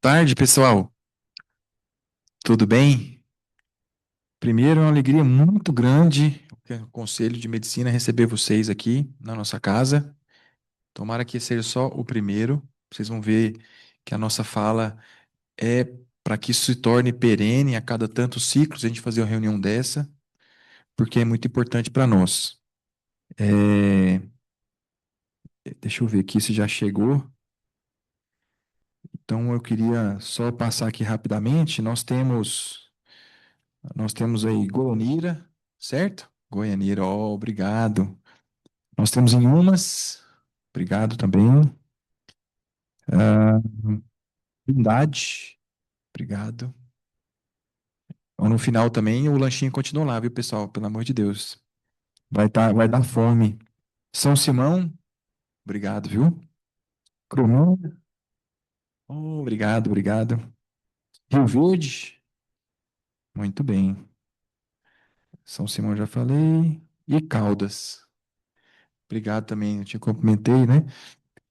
Tarde, pessoal. Tudo bem? Primeiro, é uma alegria muito grande o Conselho de Medicina receber vocês aqui na nossa casa. Tomara que seja só o primeiro. Vocês vão ver que a nossa fala é para que isso se torne perene a cada tantos ciclos a gente fazer uma reunião dessa, porque é muito importante para nós. É, Deixa eu ver aqui se já chegou. Então, eu queria só passar aqui rapidamente. Nós temos aí Goianira, certo? Goianira, ó, obrigado. Nós temos Inhumas, obrigado também. Ah, Trindade, obrigado. Ó, no final também o lanchinho continua lá, viu, pessoal? Pelo amor de Deus. Vai dar fome. São Simão, obrigado, viu? Cromão, oh, obrigado, obrigado. Rio Verde, muito bem. São Simão já falei. E Caldas, obrigado também, eu te cumprimentei, né?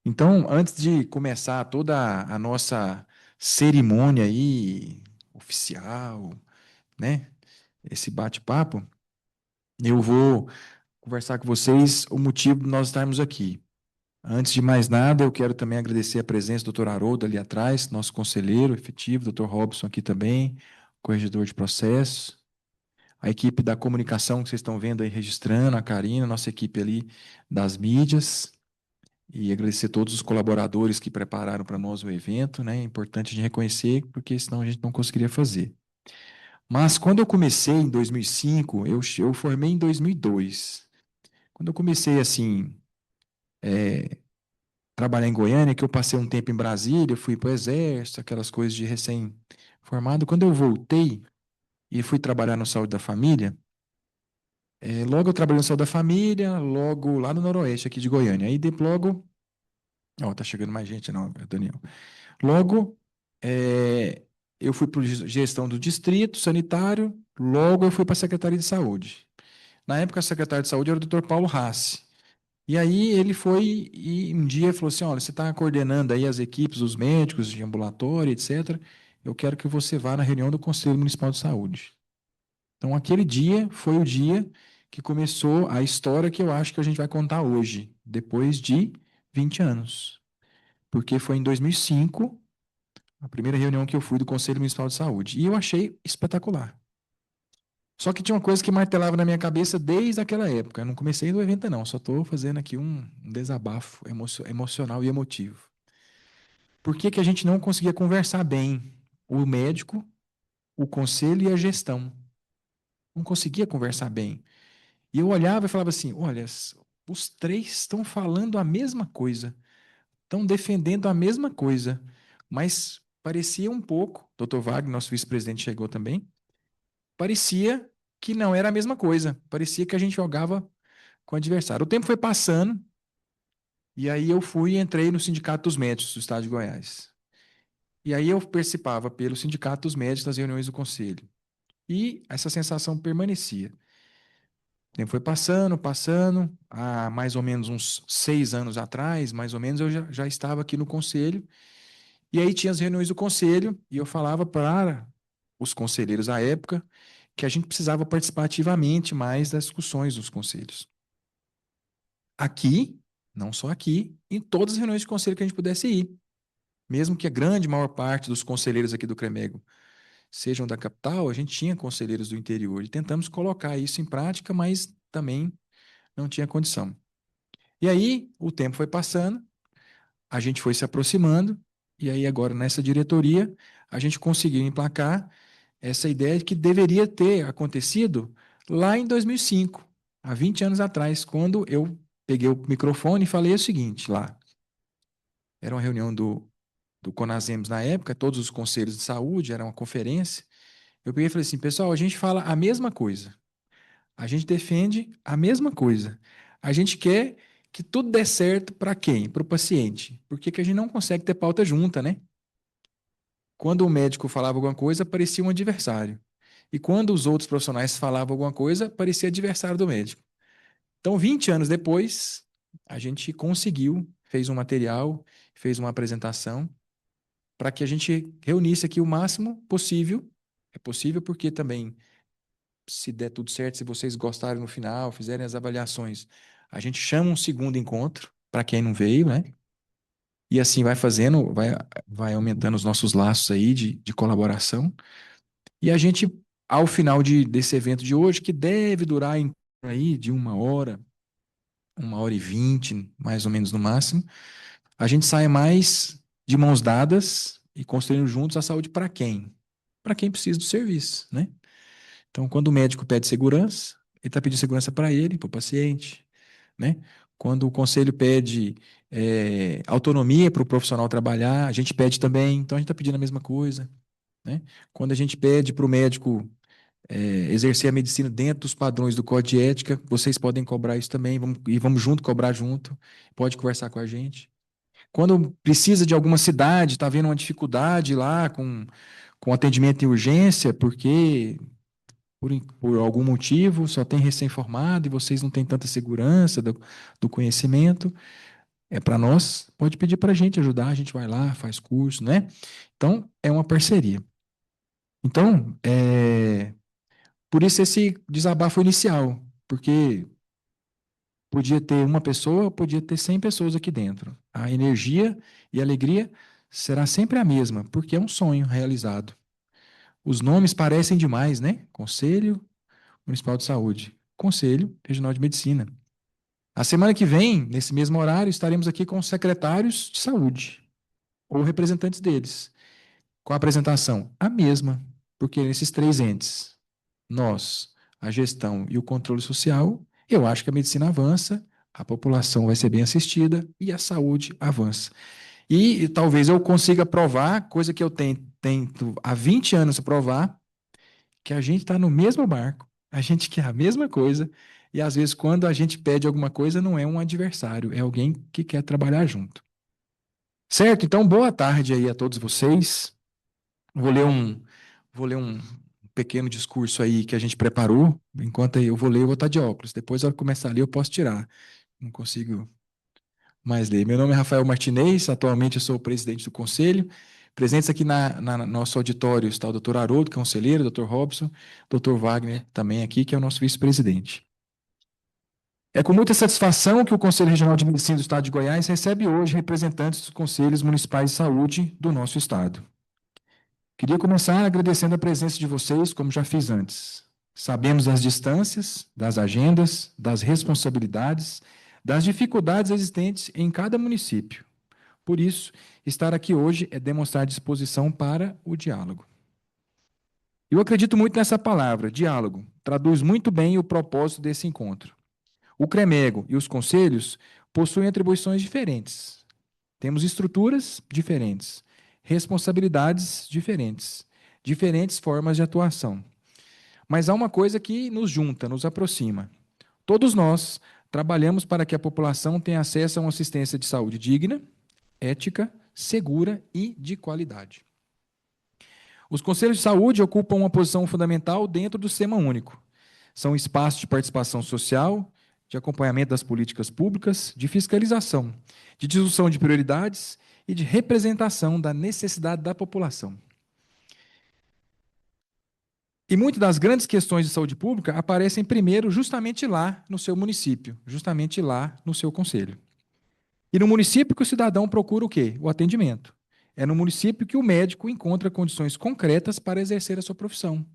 Então, antes de começar toda a nossa cerimônia aí, oficial, né? Esse bate-papo, eu vou conversar com vocês o motivo de nós estarmos aqui. Antes de mais nada, eu quero também agradecer a presença do Dr. Haroldo ali atrás, nosso conselheiro efetivo, Dr. Robson aqui também, corregedor de processos, a equipe da comunicação que vocês estão vendo aí registrando, a Karina, nossa equipe ali das mídias. E agradecer a todos os colaboradores que prepararam para nós o evento, né? É importante a gente reconhecer, porque senão a gente não conseguiria fazer. Mas quando eu comecei em 2005, eu formei em 2002. Quando eu comecei, assim, trabalhar em Goiânia, que eu passei um tempo em Brasília, fui para o Exército, aquelas coisas de recém-formado. Quando eu voltei e fui trabalhar no Saúde da Família, logo eu trabalhei no Saúde da Família, logo lá no Noroeste, aqui de Goiânia. Aí, logo... Ó, tá chegando mais gente, não, Daniel. Logo, é, eu fui para gestão do distrito sanitário, logo eu fui para a Secretaria de Saúde. Na época, o secretário de Saúde era o Dr. Paulo Rassi. E aí ele foi e um dia falou assim, olha, você está coordenando aí as equipes, os médicos de ambulatório, etc. Eu quero que você vá na reunião do Conselho Municipal de Saúde. Então, aquele dia foi o dia que começou a história que eu acho que a gente vai contar hoje, depois de 20 anos. Porque foi em 2005 a primeira reunião que eu fui do Conselho Municipal de Saúde. E eu achei espetacular. Só que tinha uma coisa que martelava na minha cabeça desde aquela época. Eu não comecei do evento, não. Só estou fazendo aqui um desabafo emocional e emotivo. Por que que a gente não conseguia conversar bem? O médico, o conselho e a gestão. Não conseguia conversar bem. E eu olhava e falava assim: olha, os três estão falando a mesma coisa, estão defendendo a mesma coisa, mas parecia um pouco. Dr. Wagner, nosso vice-presidente, chegou também. Parecia que não era a mesma coisa. Parecia que a gente jogava com o adversário. O tempo foi passando, e aí eu fui e entrei no Sindicato dos Médicos do Estado de Goiás. E aí eu participava pelo Sindicato dos Médicos das reuniões do conselho. E essa sensação permanecia. O tempo foi passando, passando. Há mais ou menos uns 6 anos atrás, mais ou menos, eu já estava aqui no conselho. E aí tinha as reuniões do conselho, e eu falava para os conselheiros à época que a gente precisava participar ativamente mais das discussões dos conselhos. Aqui, não só aqui, em todas as reuniões de conselho que a gente pudesse ir. Mesmo que a grande maior parte dos conselheiros aqui do CREMEGO sejam da capital, a gente tinha conselheiros do interior e tentamos colocar isso em prática, mas também não tinha condição. E aí, o tempo foi passando, a gente foi se aproximando, e aí agora nessa diretoria, a gente conseguiu emplacar essa ideia de que deveria ter acontecido lá em 2005, há 20 anos atrás, quando eu peguei o microfone e falei o seguinte lá. Era uma reunião do Conasems na época, todos os conselhos de saúde, era uma conferência. Eu peguei e falei assim, pessoal, a gente fala a mesma coisa. A gente defende a mesma coisa. A gente quer que tudo dê certo para quem? Para o paciente. Por que que a gente não consegue ter pauta junta, né? Quando o médico falava alguma coisa, parecia um adversário. E quando os outros profissionais falavam alguma coisa, parecia adversário do médico. Então, 20 anos depois, a gente conseguiu, fez um material, fez uma apresentação, para que a gente reunisse aqui o máximo possível. É possível porque também, se der tudo certo, se vocês gostarem no final, fizerem as avaliações, a gente chama um segundo encontro para quem não veio, né? E assim vai fazendo, vai aumentando os nossos laços aí de colaboração. E a gente, ao final desse evento de hoje, que deve durar em aí de 1h20, mais ou menos no máximo, a gente sai mais de mãos dadas e construindo juntos a saúde para quem? Para quem precisa do serviço, né? Então, quando o médico pede segurança, ele está pedindo segurança para ele, para o paciente, né? Quando o conselho pede autonomia para o profissional trabalhar, a gente pede também, então a gente está pedindo a mesma coisa, né? Quando a gente pede para o médico exercer a medicina dentro dos padrões do Código de Ética, vocês podem cobrar isso também, vamos junto cobrar junto, pode conversar com a gente. Quando precisa de alguma cidade, está vendo uma dificuldade lá com atendimento em urgência, porque por algum motivo só tem recém-formado e vocês não têm tanta segurança do conhecimento, é para nós, pode pedir para a gente ajudar, a gente vai lá, faz curso, né? Então, é uma parceria. Então, por isso esse desabafo inicial, porque podia ter uma pessoa, podia ter 100 pessoas aqui dentro. A energia e a alegria será sempre a mesma, porque é um sonho realizado. Os nomes parecem demais, né? Conselho Municipal de Saúde, Conselho Regional de Medicina. A semana que vem, nesse mesmo horário, estaremos aqui com os secretários de saúde, ou representantes deles, com a apresentação a mesma, porque nesses três entes, nós, a gestão e o controle social, eu acho que a medicina avança, a população vai ser bem assistida e a saúde avança. E talvez eu consiga provar, coisa que eu tento há 20 anos provar, que a gente está no mesmo barco, a gente quer a mesma coisa, e às vezes quando a gente pede alguma coisa, não é um adversário, é alguém que quer trabalhar junto. Certo? Então, boa tarde aí a todos vocês. Vou ler um, vou ler um pequeno discurso aí que a gente preparou. Enquanto eu vou ler, eu vou estar de óculos. Depois, na hora que começar a ler, eu posso tirar. Não consigo mais ler. Meu nome é Rafael Martinez, atualmente eu sou o presidente do conselho. Presentes aqui na nosso auditório está o doutor Haroldo, conselheiro, doutor Robson, doutor Wagner também aqui, que é o nosso vice-presidente. É com muita satisfação que o Conselho Regional de Medicina do Estado de Goiás recebe hoje representantes dos Conselhos Municipais de Saúde do nosso Estado. Queria começar agradecendo a presença de vocês, como já fiz antes. Sabemos das distâncias, das agendas, das responsabilidades, das dificuldades existentes em cada município. Por isso, estar aqui hoje é demonstrar disposição para o diálogo. Eu acredito muito nessa palavra, diálogo. Traduz muito bem o propósito desse encontro. O CREMEGO e os conselhos possuem atribuições diferentes. Temos estruturas diferentes, responsabilidades diferentes, diferentes formas de atuação. Mas há uma coisa que nos junta, nos aproxima. Todos nós trabalhamos para que a população tenha acesso a uma assistência de saúde digna, ética, segura e de qualidade. Os conselhos de saúde ocupam uma posição fundamental dentro do Sistema Único. São espaços de participação social, de acompanhamento das políticas públicas, de fiscalização, de discussão de prioridades e de representação da necessidade da população. E muitas das grandes questões de saúde pública aparecem primeiro justamente lá no seu município, justamente lá no seu conselho. E no município que o cidadão procura o quê? O atendimento. É no município que o médico encontra condições concretas para exercer a sua profissão.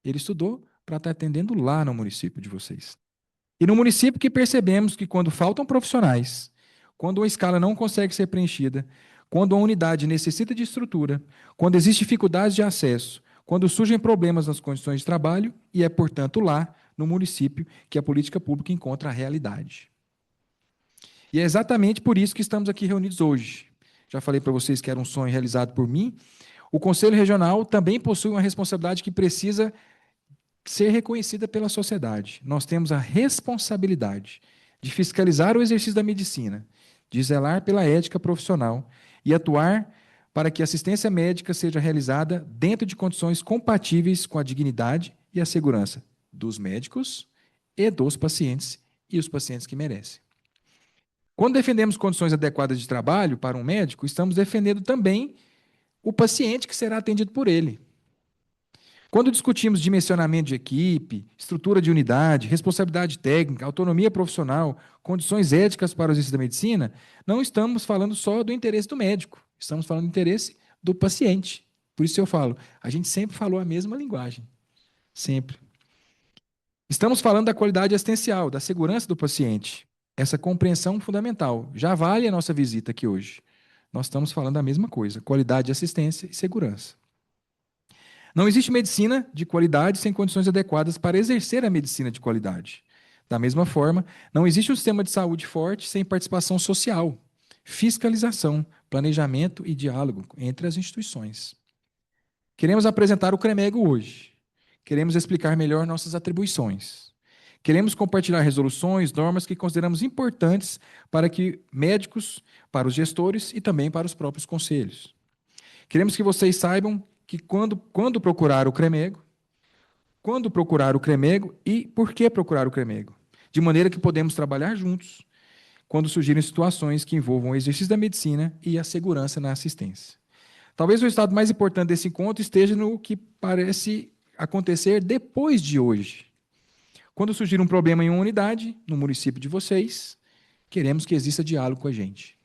Ele estudou para estar atendendo lá no município de vocês. E no município que percebemos que quando faltam profissionais, quando uma escala não consegue ser preenchida, quando a unidade necessita de estrutura, quando existem dificuldades de acesso, quando surgem problemas nas condições de trabalho, e é, portanto, lá, no município, que a política pública encontra a realidade. E é exatamente por isso que estamos aqui reunidos hoje. Já falei para vocês que era um sonho realizado por mim. O Conselho Regional também possui uma responsabilidade que precisa ser reconhecida pela sociedade. Nós temos a responsabilidade de fiscalizar o exercício da medicina, de zelar pela ética profissional e atuar para que a assistência médica seja realizada dentro de condições compatíveis com a dignidade e a segurança dos médicos e dos pacientes e os pacientes que merecem. Quando defendemos condições adequadas de trabalho para um médico, estamos defendendo também o paciente que será atendido por ele. Quando discutimos dimensionamento de equipe, estrutura de unidade, responsabilidade técnica, autonomia profissional, condições éticas para os exercícios da medicina, não estamos falando só do interesse do médico, estamos falando do interesse do paciente. Por isso eu falo, a gente sempre falou a mesma linguagem, sempre. Estamos falando da qualidade assistencial, da segurança do paciente. Essa compreensão fundamental já vale a nossa visita aqui hoje. Nós estamos falando da mesma coisa, qualidade de assistência e segurança. Não existe medicina de qualidade sem condições adequadas para exercer a medicina de qualidade. Da mesma forma, não existe um sistema de saúde forte sem participação social, fiscalização, planejamento e diálogo entre as instituições. Queremos apresentar o CREMEGO hoje. Queremos explicar melhor nossas atribuições. Queremos compartilhar resoluções, normas que consideramos importantes para que médicos, para os gestores e também para os próprios conselhos. Queremos que vocês saibam que quando procurar o CREMEGO, quando procurar o CREMEGO e por que procurar o CREMEGO. De maneira que podemos trabalhar juntos quando surgirem situações que envolvam o exercício da medicina e a segurança na assistência. Talvez o resultado mais importante desse encontro esteja no que parece acontecer depois de hoje. Quando surgir um problema em uma unidade, no município de vocês, queremos que exista diálogo com a gente.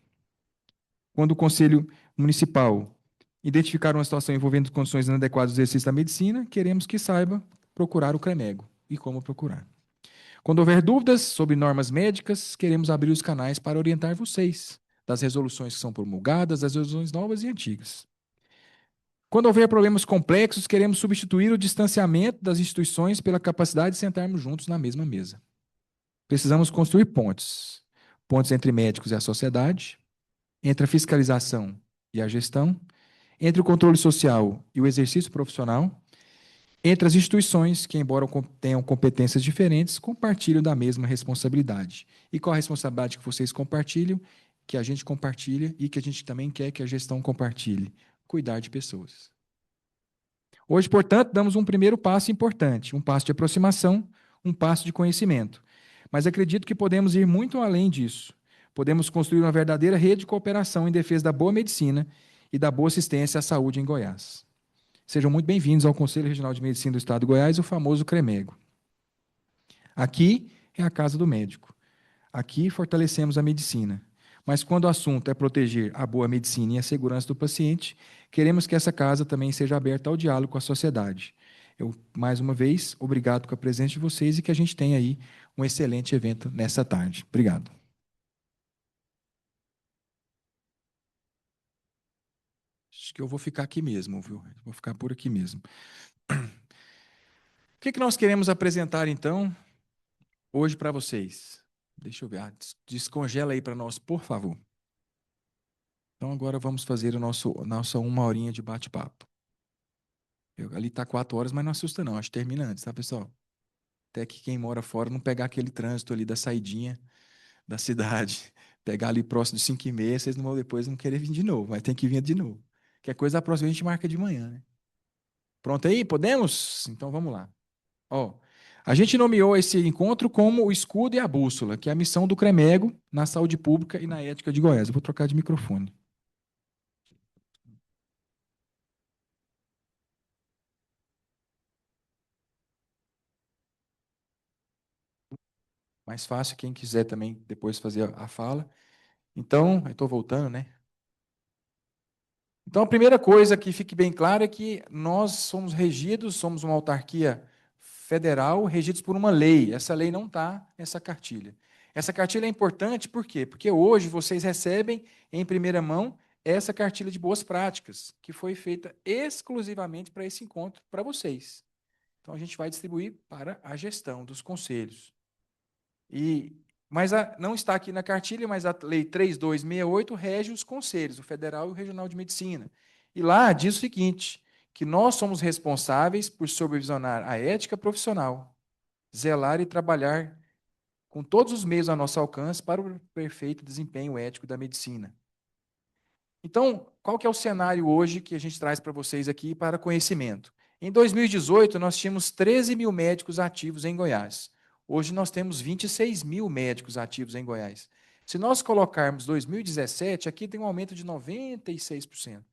Quando o Conselho Municipal identificar uma situação envolvendo condições inadequadas do exercício da medicina, queremos que saiba procurar o CREMEGO e como procurar. Quando houver dúvidas sobre normas médicas, queremos abrir os canais para orientar vocês das resoluções que são promulgadas, das resoluções novas e antigas. Quando houver problemas complexos, queremos substituir o distanciamento das instituições pela capacidade de sentarmos juntos na mesma mesa. Precisamos construir pontes. Pontes entre médicos e a sociedade, entre a fiscalização e a gestão, entre o controle social e o exercício profissional, entre as instituições que, embora tenham competências diferentes, compartilham da mesma responsabilidade. E qual a responsabilidade que vocês compartilham, que a gente compartilha e que a gente também quer que a gestão compartilhe? Cuidar de pessoas. Hoje, portanto, damos um primeiro passo importante, um passo de aproximação, um passo de conhecimento. Mas acredito que podemos ir muito além disso. Podemos construir uma verdadeira rede de cooperação em defesa da boa medicina e da boa assistência à saúde em Goiás. Sejam muito bem-vindos ao Conselho Regional de Medicina do Estado de Goiás, o famoso CREMEGO. Aqui é a casa do médico. Aqui fortalecemos a medicina. Mas quando o assunto é proteger a boa medicina e a segurança do paciente, queremos que essa casa também seja aberta ao diálogo com a sociedade. Eu, mais uma vez, obrigado com a presença de vocês e que a gente tenha aí um excelente evento nessa tarde. Obrigado. Acho que eu vou ficar aqui mesmo, viu? Vou ficar por aqui mesmo. O que nós queremos apresentar, então, hoje para vocês? Deixa eu ver. Descongela aí para nós, por favor. Então, agora vamos fazer nossa uma horinha de bate-papo. Ali está 4 horas, mas não assusta não. Acho que termina antes, tá, pessoal? Até que quem mora fora não pegar aquele trânsito ali da saidinha da cidade. Pegar ali próximo de 5h30, vocês não vão depois não querer vir de novo, mas tem que vir de novo. Qualquer coisa, a próxima a gente marca de manhã, né? Pronto aí? Podemos? Então, vamos lá. Ó, a gente nomeou esse encontro como o escudo e a bússola, que é a missão do CREMEGO na saúde pública e na ética de Goiás. Eu vou trocar de microfone. Mais fácil, quem quiser também depois fazer a fala. Então, eu estou voltando, né? Então, a primeira coisa que fique bem claro é que nós somos uma autarquia federal, regidos por uma lei. Essa lei não está nessa cartilha. Essa cartilha é importante por quê? Porque hoje vocês recebem em primeira mão essa cartilha de boas práticas, que foi feita exclusivamente para esse encontro, para vocês. Então, a gente vai distribuir para a gestão dos conselhos. Mas não está aqui na cartilha, mas a Lei 3268 rege os conselhos, o federal e o regional de medicina. E lá diz o seguinte, que nós somos responsáveis por supervisionar a ética profissional, zelar e trabalhar com todos os meios a nosso alcance para o perfeito desempenho ético da medicina. Então, qual que é o cenário hoje que a gente traz para vocês aqui para conhecimento? Em 2018, nós tínhamos 13 mil médicos ativos em Goiás. Hoje nós temos 26 mil médicos ativos em Goiás. Se nós colocarmos 2017, aqui tem um aumento de 96%.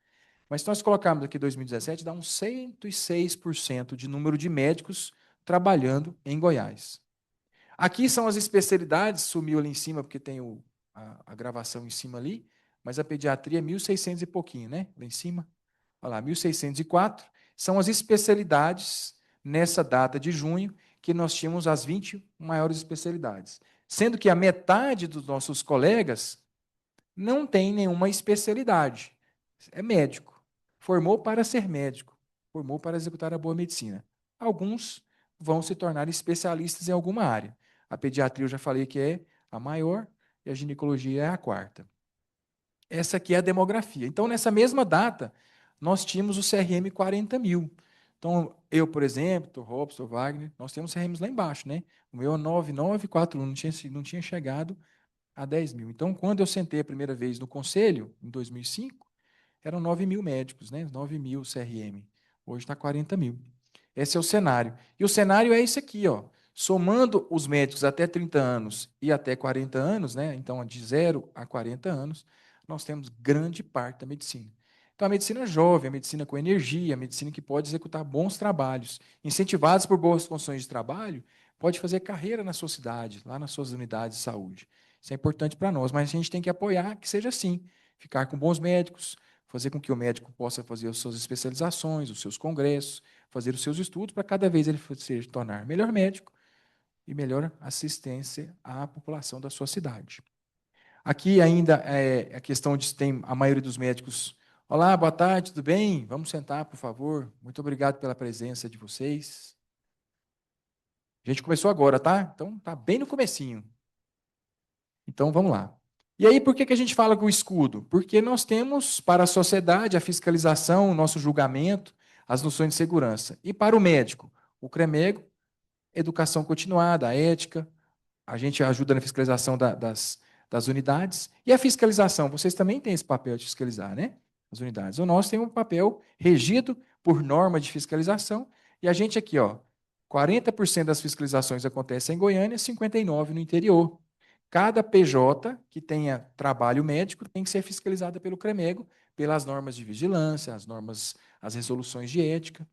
Mas se nós colocarmos aqui 2017, dá uns 106% de número de médicos trabalhando em Goiás. Aqui são as especialidades, sumiu ali em cima, porque tem a gravação em cima ali, mas a pediatria é 1.600 e pouquinho, né? Lá em cima. Olha lá, 1.604 são as especialidades nessa data de junho, que nós tínhamos as 20 maiores especialidades. Sendo que a metade dos nossos colegas não tem nenhuma especialidade. É médico. Formou para ser médico. Formou para executar a boa medicina. Alguns vão se tornar especialistas em alguma área. A pediatria eu já falei que é a maior e a ginecologia é a quarta. Essa aqui é a demografia. Então, nessa mesma data, nós tínhamos o CRM 40 mil. Então, eu, por exemplo, o Robson, o Wagner, nós temos CRMs lá embaixo, né? O meu é 9941, não tinha chegado a 10 mil. Então, quando eu sentei a primeira vez no conselho, em 2005, eram 9 mil médicos, né? 9 mil CRM. Hoje está 40 mil. Esse é o cenário. E o cenário é esse aqui, ó. Somando os médicos até 30 anos e até 40 anos, né? Então, de 0 a 40 anos, nós temos grande parte da medicina. Então, a medicina jovem, a medicina com energia, a medicina que pode executar bons trabalhos, incentivados por boas condições de trabalho, pode fazer carreira na sua cidade, lá nas suas unidades de saúde. Isso é importante para nós, mas a gente tem que apoiar que seja assim. Ficar com bons médicos, fazer com que o médico possa fazer as suas especializações, os seus congressos, fazer os seus estudos para cada vez ele se tornar melhor médico e melhor assistência à população da sua cidade. Aqui ainda é a questão de se tem a maioria dos médicos. Olá, boa tarde, tudo bem? Vamos sentar, por favor. Muito obrigado pela presença de vocês. A gente começou agora, tá? Então tá bem no comecinho. Então vamos lá. E aí, por que a gente fala com o escudo? Porque nós temos para a sociedade a fiscalização, o nosso julgamento, as noções de segurança. E para o médico, o CREMEGO, educação continuada, a ética, a gente ajuda na fiscalização das unidades. E a fiscalização, vocês também têm esse papel de fiscalizar, né? As unidades. O nosso tem um papel regido por norma de fiscalização. E a gente aqui, ó, 40% das fiscalizações acontecem em Goiânia, 59% no interior. Cada PJ que tenha trabalho médico tem que ser fiscalizada pelo CREMEGO, pelas normas de vigilância, as normas, as resoluções de ética,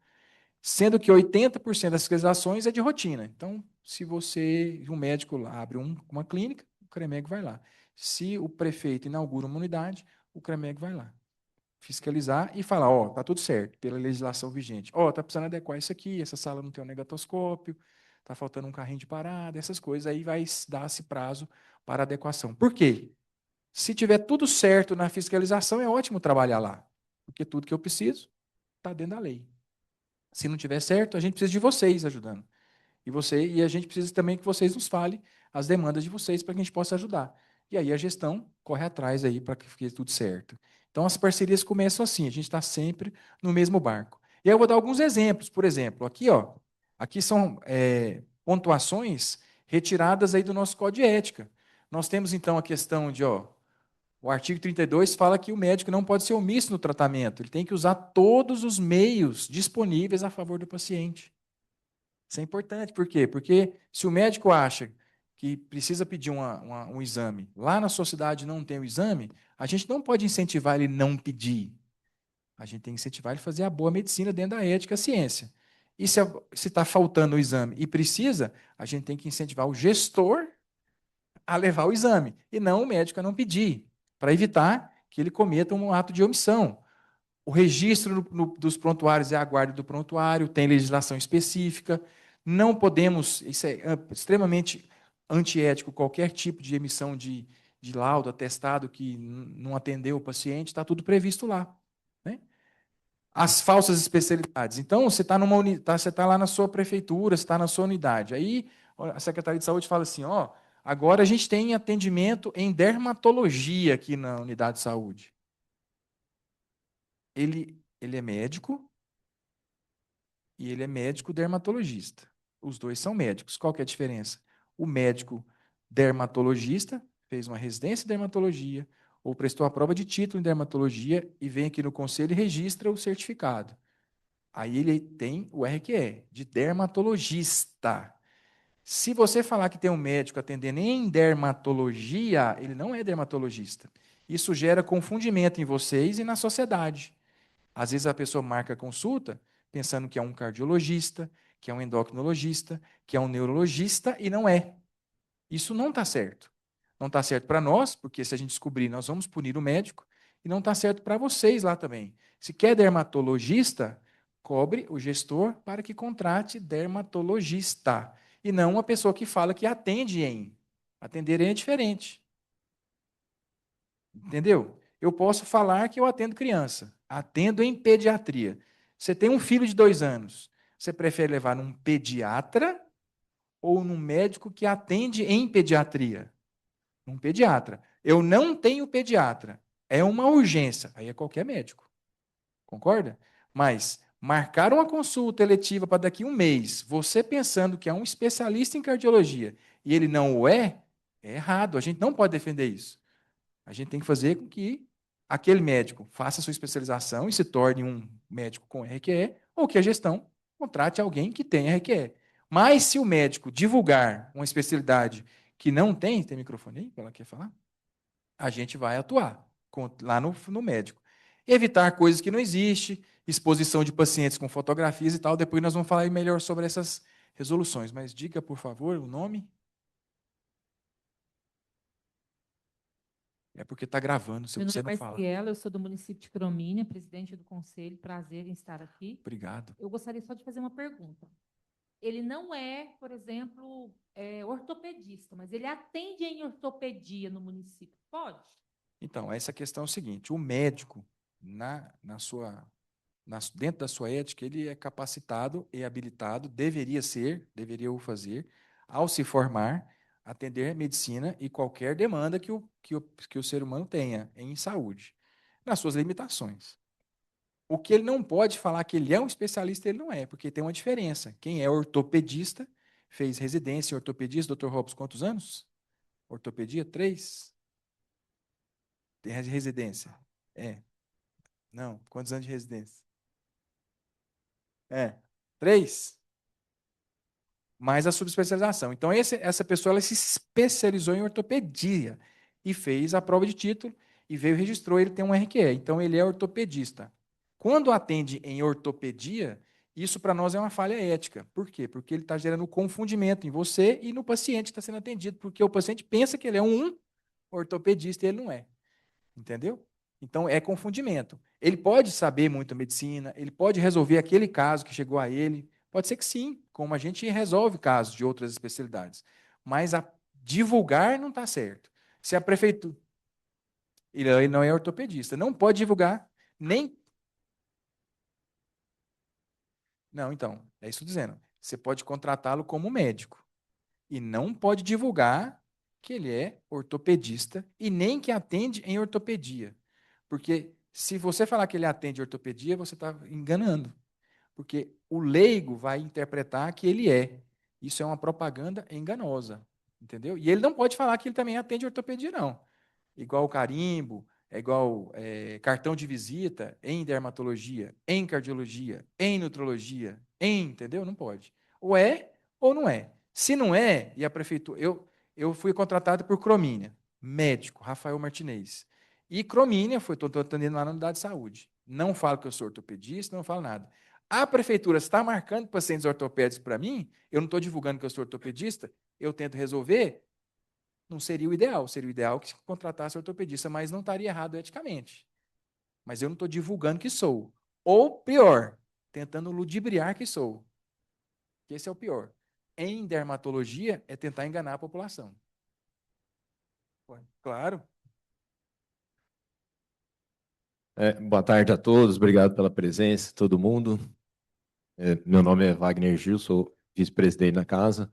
sendo que 80% das fiscalizações é de rotina. Então, se um médico abre uma clínica, o CREMEGO vai lá. Se o prefeito inaugura uma unidade, o CREMEGO vai lá fiscalizar e falar, ó, tá tudo certo, pela legislação vigente. Ó, tá precisando adequar isso aqui, essa sala não tem um negatoscópio, tá faltando um carrinho de parada, essas coisas, aí vai dar esse prazo para adequação. Por quê? Se tiver tudo certo na fiscalização, é ótimo trabalhar lá, porque tudo que eu preciso está dentro da lei. Se não tiver certo, a gente precisa de vocês ajudando. E a gente precisa também que vocês nos falem as demandas de vocês para que a gente possa ajudar. E aí a gestão corre atrás aí para que fique tudo certo. Então as parcerias começam assim, a gente está sempre no mesmo barco. E aí eu vou dar alguns exemplos. Por exemplo, aqui, ó, aqui são pontuações retiradas aí do nosso código de ética. Nós temos então a questão de, ó, o artigo 32 fala que o médico não pode ser omisso no tratamento, ele tem que usar todos os meios disponíveis a favor do paciente. Isso é importante, por quê? Porque se o médico acha que precisa pedir um exame, lá na sua cidade não tem o exame, a gente não pode incentivar ele a não pedir. A gente tem que incentivar ele a fazer a boa medicina dentro da ética e a ciência. E se está faltando o exame e precisa, a gente tem que incentivar o gestor a levar o exame, e não o médico a não pedir, para evitar que ele cometa um ato de omissão. O registro dos prontuários é a guarda do prontuário, tem legislação específica. Não podemos, isso é extremamente antiético, qualquer tipo de emissão de laudo, atestado que não atendeu o paciente, está tudo previsto lá. Né? As falsas especialidades. Então, você está você tá lá na sua prefeitura, você está na sua unidade. Aí a Secretaria de Saúde fala assim, ó, agora a gente tem atendimento em dermatologia aqui na unidade de saúde. Ele é médico e ele é médico dermatologista. Os dois são médicos. Qual que é a diferença? O médico dermatologista fez uma residência em dermatologia ou prestou a prova de título em dermatologia e vem aqui no conselho e registra o certificado. Aí ele tem o RQE, de dermatologista. Se você falar que tem um médico atendendo em dermatologia, ele não é dermatologista. Isso gera confundimento em vocês e na sociedade. Às vezes a pessoa marca a consulta pensando que é um cardiologista, que é um endocrinologista, que é um neurologista, e não é. Isso não está certo. Não está certo para nós, porque se a gente descobrir, nós vamos punir o médico, e não está certo para vocês lá também. Se quer dermatologista, cobre o gestor para que contrate dermatologista, e não uma pessoa que fala que atende em. Atender em é diferente. Entendeu? Eu posso falar que eu atendo criança, atendo em pediatria. Você tem um filho de 2 anos, você prefere levar num pediatra ou num médico que atende em pediatria? Um pediatra. Eu não tenho pediatra. É uma urgência. Aí é qualquer médico. Concorda? Mas marcar uma consulta eletiva para daqui a um mês, você pensando que é um especialista em cardiologia e ele não o é errado. A gente não pode defender isso. A gente tem que fazer com que aquele médico faça sua especialização e se torne um médico com RQE, ou que a gestão contrate alguém que tenha RQE. Mas se o médico divulgar uma especialidade que não tem microfone aí que ela quer falar? A gente vai atuar lá no médico. Evitar coisas que não existem, exposição de pacientes com fotografias e tal. Depois nós vamos falar melhor sobre essas resoluções. Mas diga, por favor, o nome. É porque está gravando, se Meu nome você é não fala. Marciela, eu sou do município de Cromínia, presidente do conselho, prazer em estar aqui. Obrigado. Eu gostaria só de fazer uma pergunta. Ele não é, por exemplo, ortopedista, mas ele atende em ortopedia no município. Pode? Então, essa questão é o seguinte: o médico, dentro da sua ética, ele é capacitado e habilitado, deveria o fazer, ao se formar, atender medicina e qualquer demanda que o ser humano tenha em saúde, nas suas limitações. O que ele não pode falar que ele é um especialista, ele não é, porque tem uma diferença. Quem é ortopedista, fez residência em ortopedia, doutor Robson, quantos anos? Ortopedia, 3? Tem residência? É. Não. Quantos anos de residência? É. 3? Mais a subespecialização. Então, essa pessoa ela se especializou em ortopedia e fez a prova de título e veio e registrou, ele tem um RQE. Então, ele é ortopedista. Quando atende em ortopedia, isso para nós é uma falha ética. Por quê? Porque ele está gerando confundimento em você e no paciente que está sendo atendido, porque o paciente pensa que ele é um ortopedista e ele não é. Entendeu? Então, é confundimento. Ele pode saber muito medicina, ele pode resolver aquele caso que chegou a ele. Pode ser que sim, como a gente resolve casos de outras especialidades. Mas divulgar não está certo. Se a prefeitura. Ele não é ortopedista, não pode divulgar nem. Não, então, é isso que eu estou dizendo. Você pode contratá-lo como médico e não pode divulgar que ele é ortopedista e nem que atende em ortopedia. Porque se você falar que ele atende ortopedia, você está enganando. Porque o leigo vai interpretar que ele é. Isso é uma propaganda enganosa. Entendeu? E ele não pode falar que ele também atende ortopedia, não. Igual carimbo, é igual cartão de visita em dermatologia, em cardiologia, em nutrologia, entendeu? Não pode. Ou é ou não é. Se não é, e a prefeitura. Eu fui contratado por Cromínia, médico, Rafael Martinez. E Cromínia, estou atendendo lá na unidade de saúde. Não falo que eu sou ortopedista, não falo nada. A prefeitura está marcando pacientes ortopédicos para mim, eu não estou divulgando que eu sou ortopedista, eu tento resolver, não seria o ideal. Seria o ideal que contratasse ortopedista, mas não estaria errado eticamente. Mas eu não estou divulgando que sou. Ou pior, tentando ludibriar que sou. Esse é o pior. Em dermatologia, é tentar enganar a população. Claro. Boa tarde a todos, obrigado pela presença, todo mundo. Meu nome é Wagner Gil, sou vice-presidente da casa.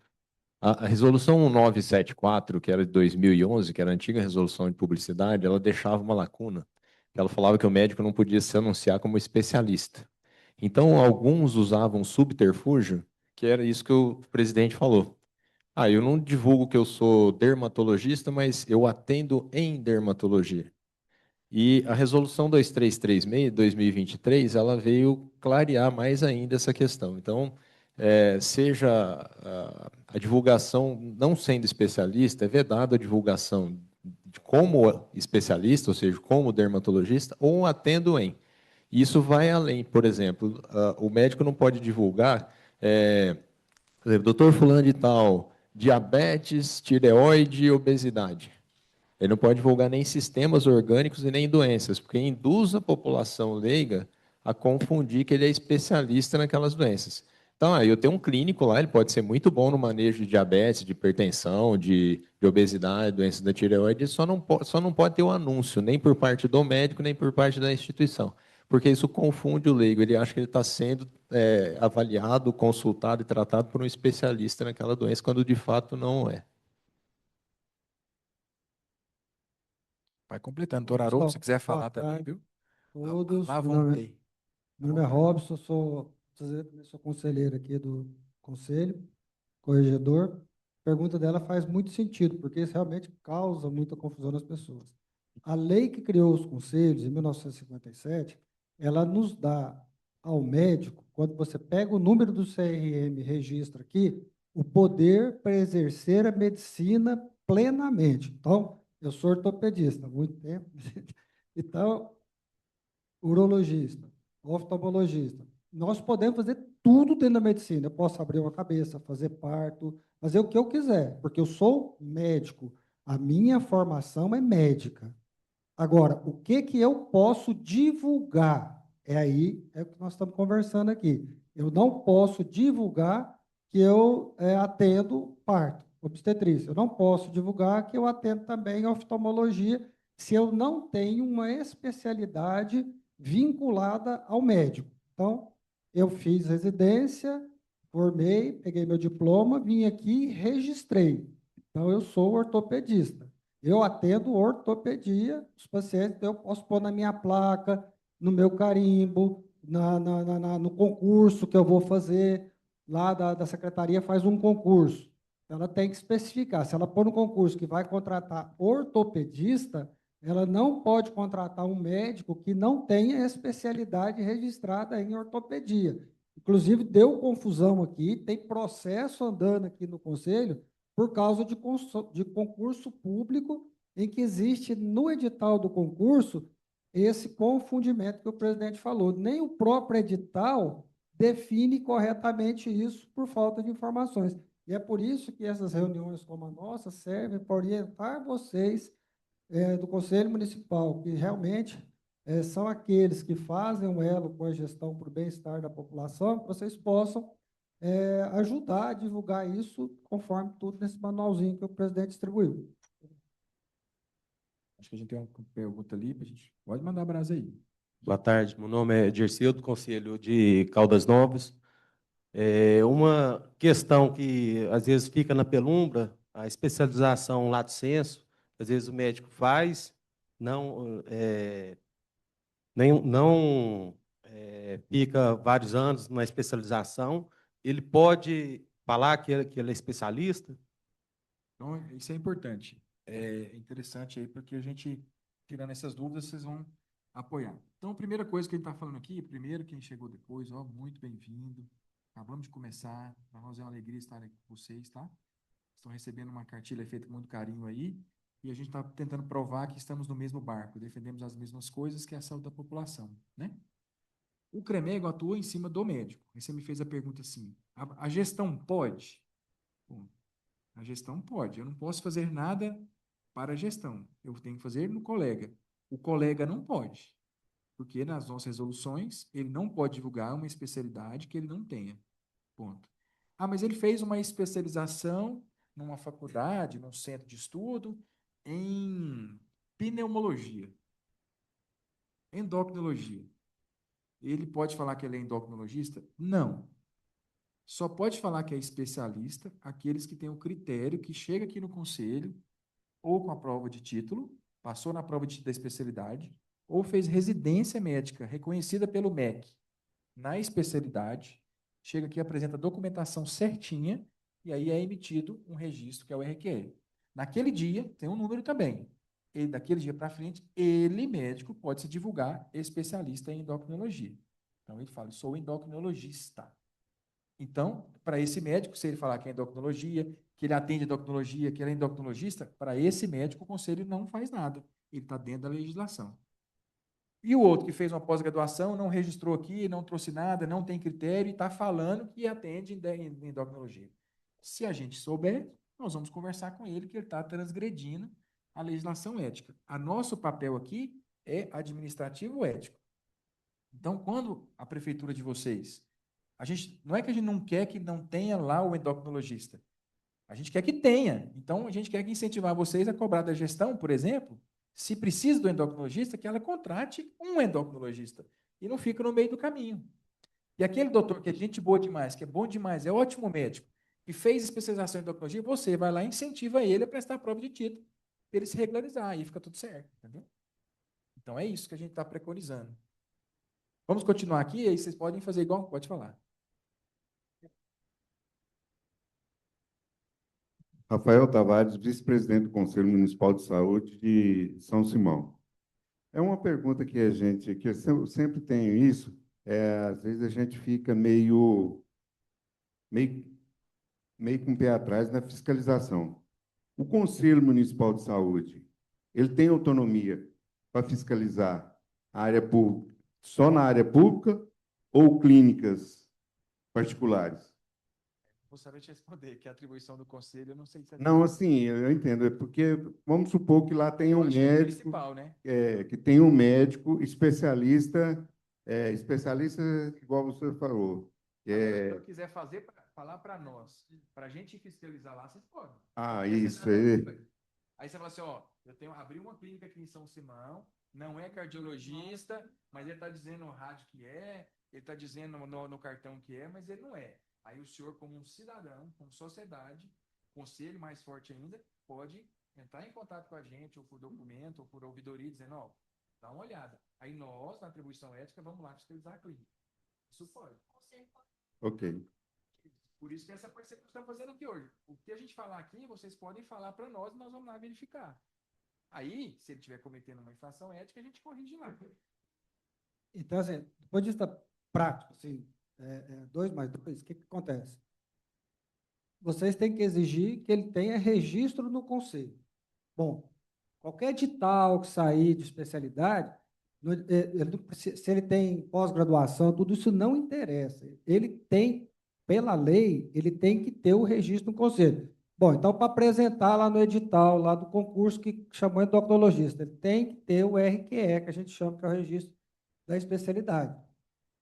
A resolução 1974, que era de 2011, que era a antiga resolução de publicidade, ela deixava uma lacuna. Ela falava que o médico não podia se anunciar como especialista. Então, alguns usavam subterfúgio, que era isso que o presidente falou. Eu não divulgo que eu sou dermatologista, mas eu atendo em dermatologia. E a resolução 2336 de 2023, ela veio clarear mais ainda essa questão. Então, seja a divulgação, não sendo especialista, é vedada a divulgação de como especialista, ou seja, como dermatologista, ou atendo em. Isso vai além, por exemplo, o médico não pode divulgar, por exemplo, doutor fulano de tal, diabetes, tireoide e obesidade. Ele não pode divulgar nem sistemas orgânicos e nem doenças, porque induz a população leiga a confundir que ele é especialista naquelas doenças. Então, aí eu tenho um clínico lá, ele pode ser muito bom no manejo de diabetes, de hipertensão, de obesidade, doenças da tireoide, só não pode ter o anúncio, nem por parte do médico, nem por parte da instituição, porque isso confunde o leigo, ele acha que ele está sendo avaliado, consultado e tratado por um especialista naquela doença, quando de fato não é. Vai completando. Doutor Haroldo, se quiser Boa falar também, tarde viu? a todos. Lá vontade. Meu nome é Robson, sou conselheiro aqui do Conselho, corregedor. A pergunta dela faz muito sentido, porque isso realmente causa muita confusão nas pessoas. A lei que criou os conselhos, em 1957, ela nos dá ao médico, quando você pega o número do CRM e registra aqui, o poder para exercer a medicina plenamente. Então, eu sou ortopedista há muito tempo, então, urologista, oftalmologista. Nós podemos fazer tudo dentro da medicina. Eu posso abrir uma cabeça, fazer parto, fazer o que eu quiser, porque eu sou médico. A minha formação é médica. Agora, o que que eu posso divulgar? É o que nós estamos conversando aqui. Eu não posso divulgar que eu atendo parto, obstetrícia. Eu não posso divulgar que eu atendo também oftalmologia se eu não tenho uma especialidade vinculada ao médico. Então, eu fiz residência, formei, peguei meu diploma, vim aqui e registrei. Então, eu sou ortopedista. Eu atendo ortopedia, os pacientes, então eu posso pôr na minha placa, no meu carimbo, no concurso que eu vou fazer, lá da secretaria faz um concurso. Ela tem que especificar. Se ela pôr no concurso que vai contratar ortopedista, ela não pode contratar um médico que não tenha especialidade registrada em ortopedia. Inclusive, deu confusão aqui, tem processo andando aqui no Conselho, por causa de concurso público, em que existe no edital do concurso esse confundimento que o presidente falou. Nem o próprio edital define corretamente isso por falta de informações. E é por isso que essas reuniões como a nossa servem para orientar vocês do Conselho Municipal, que realmente são aqueles que fazem um elo com a gestão para o bem-estar da população, que vocês possam ajudar a divulgar isso conforme tudo nesse manualzinho que o presidente distribuiu. Acho que a gente tem uma pergunta ali, a gente pode mandar a brasa aí. Boa tarde, meu nome é Dirceu, do Conselho de Caldas Novas. Uma questão que às vezes fica na penumbra, a especialização lato sensu, às vezes o médico faz, não, fica vários anos na especialização, ele pode falar que ele é especialista? Então, isso é importante. É interessante aí, porque a gente, tirando essas dúvidas, vocês vão apoiar. Então, a primeira coisa que a gente está falando aqui, primeiro quem chegou depois, ó, muito bem-vindo. Acabamos de começar, para nós é uma alegria estar aqui com vocês, tá? Estão recebendo uma cartilha feita com muito carinho aí, e a gente está tentando provar que estamos no mesmo barco, defendemos as mesmas coisas, que é a saúde da população, né? O CREMEGO atua em cima do médico. Aí você me fez a pergunta assim, a gestão pode? Bom, a gestão pode. Eu não posso fazer nada para a gestão. Eu tenho que fazer no colega. O colega não pode, porque nas nossas resoluções ele não pode divulgar uma especialidade que ele não tenha. Ponto. Ah, mas ele fez uma especialização numa faculdade, num centro de estudo, em pneumologia, endocrinologia. Ele pode falar que ele é endocrinologista? Não. Só pode falar que é especialista aqueles que têm o critério, que chega aqui no conselho, ou com a prova de título, passou na prova da especialidade, ou fez residência médica reconhecida pelo MEC na especialidade, chega aqui, apresenta a documentação certinha, e aí é emitido um registro, que é o RQE. Naquele dia, tem um número também. E daquele dia para frente, ele, médico, pode se divulgar especialista em endocrinologia. Então, ele fala, sou endocrinologista. Então, para esse médico, se ele falar que é endocrinologia, que ele atende endocrinologia, que ele é endocrinologista, para esse médico, o conselho não faz nada. Ele está dentro da legislação. E o outro que fez uma pós-graduação, não registrou aqui, não trouxe nada, não tem critério e está falando que atende em endocrinologia. Se a gente souber, nós vamos conversar com ele que ele está transgredindo a legislação ética. A nosso papel aqui é administrativo ético. Então, quando a prefeitura de vocês, não é que a gente não quer que não tenha lá o endocrinologista. A gente quer que tenha. Então, a gente quer que incentivar vocês a cobrar da gestão, por exemplo, se precisa do endocrinologista, que ela contrate um endocrinologista e não fica no meio do caminho. E aquele doutor que é gente boa demais, que é bom demais, é ótimo médico, que fez especialização em endocrinologia, você vai lá e incentiva ele a prestar a prova de título, para ele se regularizar, aí fica tudo certo, entendeu? Então, é isso que a gente está preconizando. Vamos continuar aqui, aí vocês podem fazer igual, pode falar. Rafael Tavares, vice-presidente do Conselho Municipal de Saúde de São Simão. É uma pergunta que eu sempre tenho isso, às vezes a gente fica meio com o pé atrás na fiscalização. O Conselho Municipal de Saúde, ele tem autonomia para fiscalizar a área pública, só na área pública ou clínicas particulares? Vou saber te responder, que a atribuição do conselho, eu não sei se é... Não, assim, eu entendo, é porque vamos supor que lá tem um médico, né? que tem um médico especialista, igual você falou. Se você quiser falar para nós, para a gente fiscalizar lá, vocês podem. Isso. Aí você fala assim, ó, abri uma clínica aqui em São Simão, não é cardiologista, mas ele está dizendo no rádio que é, ele está dizendo no cartão que é, mas ele não é. Aí o senhor, como um cidadão, como sociedade, conselho mais forte ainda, pode entrar em contato com a gente, ou por documento, ou por ouvidoria, dizendo, ó, dá uma olhada. Aí nós, na atribuição ética, vamos lá fiscalizar a clínica. Isso pode. Ok. Por isso que essa parceria que nós estamos fazendo aqui hoje. O que a gente falar aqui, vocês podem falar para nós e nós vamos lá verificar. Aí, se ele estiver cometendo uma infração ética, a gente corrige lá. Então, assim, do ponto de vista prático, assim, 2 mais 2, o que acontece? Vocês têm que exigir que ele tenha registro no conselho. Bom, qualquer edital que sair de especialidade, se ele tem pós-graduação, tudo isso não interessa. Ele tem, pela lei, ele tem que ter o registro no conselho. Bom, então, para apresentar lá no edital, lá do concurso que chamou endocrinologista, ele tem que ter o RQE, que a gente chama que é o registro da especialidade.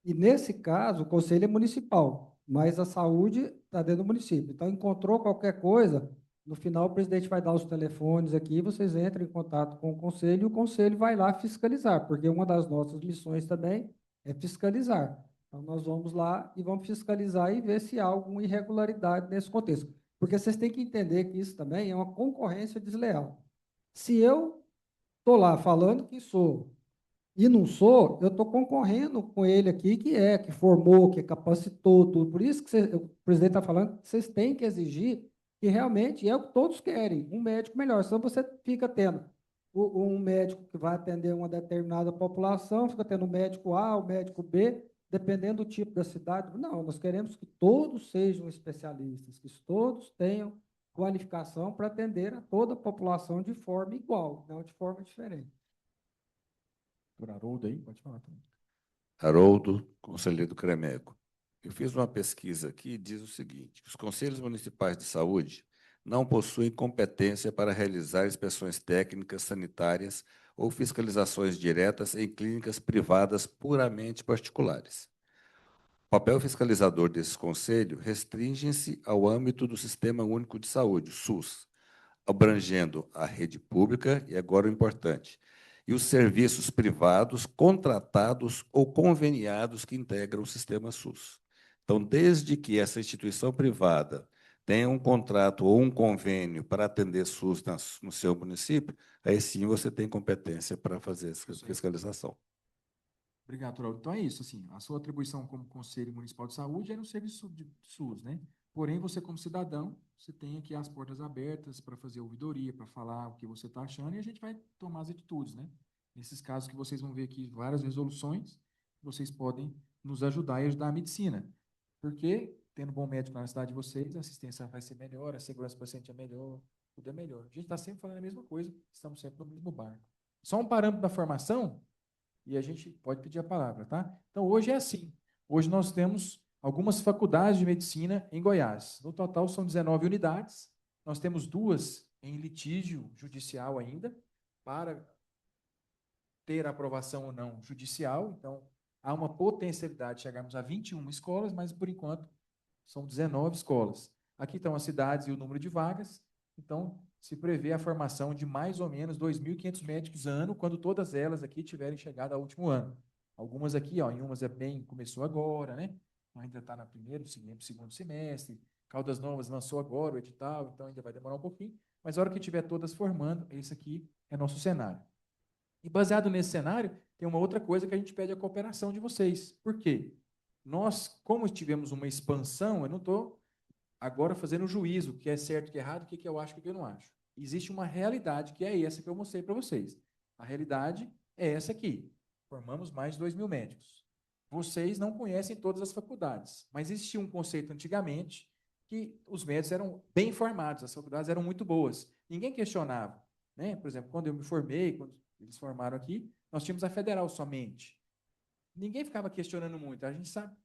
E, nesse caso, o conselho é municipal, mas a saúde está dentro do município. Então, encontrou qualquer coisa, no final o presidente vai dar os telefones aqui, vocês entram em contato com o conselho e o conselho vai lá fiscalizar, porque uma das nossas missões também é fiscalizar. Então, nós vamos lá e vamos fiscalizar e ver se há alguma irregularidade nesse contexto. Porque vocês têm que entender que isso também é uma concorrência desleal. Se eu estou lá falando que sou e não sou, eu estou concorrendo com ele aqui, que formou, que capacitou, tudo. Por isso que o presidente está falando que vocês têm que exigir que realmente é o que todos querem, um médico melhor. Senão você fica tendo um médico que vai atender uma determinada população, fica tendo o médico A, o médico B, dependendo do tipo da cidade. Não, nós queremos que todos sejam especialistas, que todos tenham qualificação para atender a toda a população de forma igual, não de forma diferente. Por Haroldo aí, pode falar também. Haroldo, conselheiro do CREMECO. Eu fiz uma pesquisa aqui e diz o seguinte: os conselhos municipais de saúde não possuem competência para realizar inspeções técnicas, sanitárias ou fiscalizações diretas em clínicas privadas puramente particulares. O papel fiscalizador desse conselho restringe-se ao âmbito do Sistema Único de Saúde, SUS, abrangendo a rede pública, e agora o importante, e os serviços privados contratados ou conveniados que integram o sistema SUS. Então, desde que essa instituição privada tenha um contrato ou um convênio para atender SUS no seu município, aí sim você tem competência para fazer essa fiscalização. Obrigado, Haroldo. Então é isso, assim, a sua atribuição como Conselho Municipal de Saúde é no serviço de SUS, né? Porém, você como cidadão, você tem aqui as portas abertas para fazer ouvidoria, para falar o que você está achando, e a gente vai tomar as atitudes, né? Nesses casos que vocês vão ver aqui várias resoluções, vocês podem nos ajudar e ajudar a medicina. Porque, tendo bom médico na cidade de vocês, a assistência vai ser melhor, a segurança do paciente é melhor, tudo é melhor. A gente está sempre falando a mesma coisa, estamos sempre no mesmo barco. Só um parâmetro da formação, e a gente pode pedir a palavra, tá? Então, hoje é assim. Hoje nós temos algumas faculdades de medicina em Goiás. No total, são 19 unidades. Nós temos 2 em litígio judicial ainda, para ter aprovação ou não judicial. Então, há uma potencialidade de chegarmos a 21 escolas, mas, por enquanto, são 19 escolas. Aqui estão as cidades e o número de vagas. Então, se prevê a formação de mais ou menos 2.500 médicos ano, quando todas elas aqui tiverem chegado ao último ano. Algumas aqui, ó, em umas começou agora, né? Ainda está no segundo semestre. Caldas Novas lançou agora o edital, então ainda vai demorar um pouquinho. Mas a hora que tiver todas formando, esse aqui é nosso cenário. E baseado nesse cenário, tem uma outra coisa que a gente pede a cooperação de vocês. Por quê? Nós, como tivemos uma expansão, eu não estou agora fazendo juízo, o que é certo, o que é errado, o que eu acho, o que eu não acho. Existe uma realidade que é essa que eu mostrei para vocês. A realidade é essa aqui. Formamos mais de 2.000 médicos. Vocês não conhecem todas as faculdades, mas existia um conceito antigamente que os médicos eram bem formados, as faculdades eram muito boas. Ninguém questionava, né? Por exemplo, quando eu me formei, quando eles formaram aqui, nós tínhamos a federal somente. Ninguém ficava questionando muito. A gente sabe,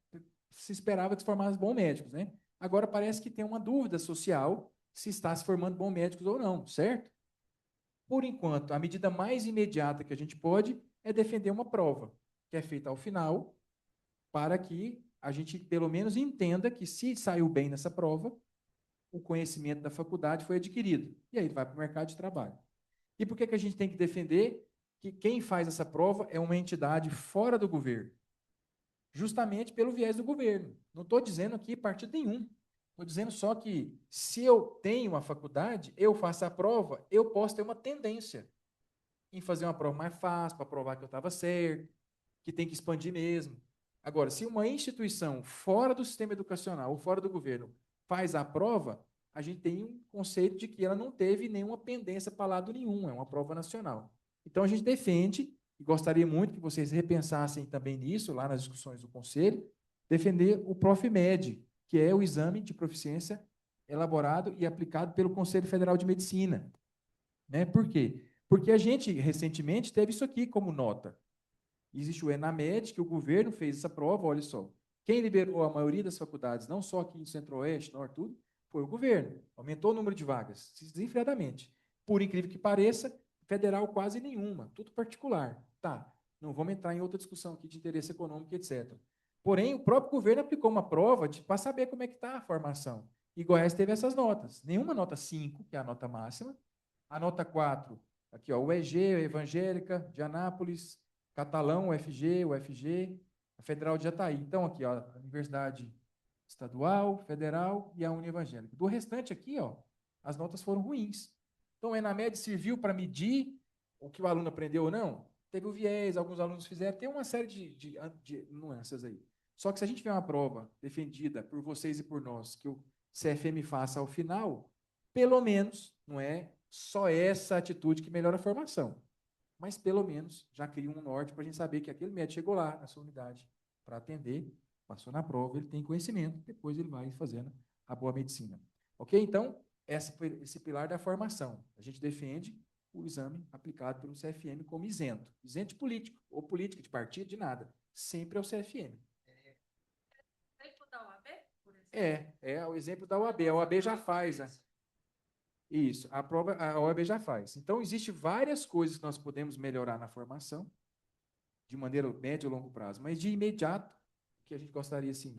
se esperava que se formassem bons médicos, né? Agora parece que tem uma dúvida social se está se formando bons médicos ou não, certo? Por enquanto, a medida mais imediata que a gente pode é defender uma prova, que é feita ao final, para que a gente pelo menos entenda que se saiu bem nessa prova, o conhecimento da faculdade foi adquirido. E aí vai para o mercado de trabalho. E por que a gente tem que defender que quem faz essa prova é uma entidade fora do governo? Justamente pelo viés do governo. Não estou dizendo aqui partido nenhum. Estou dizendo só que se eu tenho uma faculdade, eu faço a prova, eu posso ter uma tendência em fazer uma prova mais fácil, para provar que eu estava certo, que tem que expandir mesmo. Agora, se uma instituição fora do sistema educacional ou fora do governo faz a prova, a gente tem um conceito de que ela não teve nenhuma pendência para lado nenhum, é uma prova nacional. Então, a gente defende, e gostaria muito que vocês repensassem também nisso, lá nas discussões do Conselho, defender o ProfMed, que é o exame de proficiência elaborado e aplicado pelo Conselho Federal de Medicina. Né? Por quê? Porque a gente, recentemente, teve isso aqui como nota. Existe o ENAMED, que o governo fez essa prova, olha só. Quem liberou a maioria das faculdades, não só aqui no Centro-Oeste, Norte, tudo, foi o governo. Aumentou o número de vagas, desenfreadamente. Por incrível que pareça, federal quase nenhuma, tudo particular. Tá, não vamos entrar em outra discussão aqui de interesse econômico, etc. Porém, o próprio governo aplicou uma prova para saber como é que está a formação. E Goiás teve essas notas. Nenhuma nota 5, que é a nota máxima. A nota 4, aqui, ó, o EG, a Evangélica, de Anápolis, Catalão, UFG, a Federal de Jataí. Então, aqui, ó, a Universidade Estadual, Federal e a Univangélica. Do restante aqui, ó, as notas foram ruins. Então, o ENAMED serviu para medir o que o aluno aprendeu ou não? Teve o viés, alguns alunos fizeram, tem uma série de nuances aí. Só que se a gente tiver uma prova defendida por vocês e por nós, que o CFM faça ao final, pelo menos, não é só essa atitude que melhora a formação, mas pelo menos já cria um norte para a gente saber que aquele médico chegou lá na sua unidade para atender, passou na prova, ele tem conhecimento, depois ele vai fazendo a boa medicina. Ok? Então, esse pilar da formação. A gente defende o exame aplicado pelo CFM como isento. Isento de político, ou política de partido, de nada. Sempre é o CFM. É o exemplo da OAB. A OAB já faz. Isso, a prova, a OAB já faz. Então, existem várias coisas que nós podemos melhorar na formação, de maneira média e longo prazo, mas de imediato, que a gente gostaria, sim.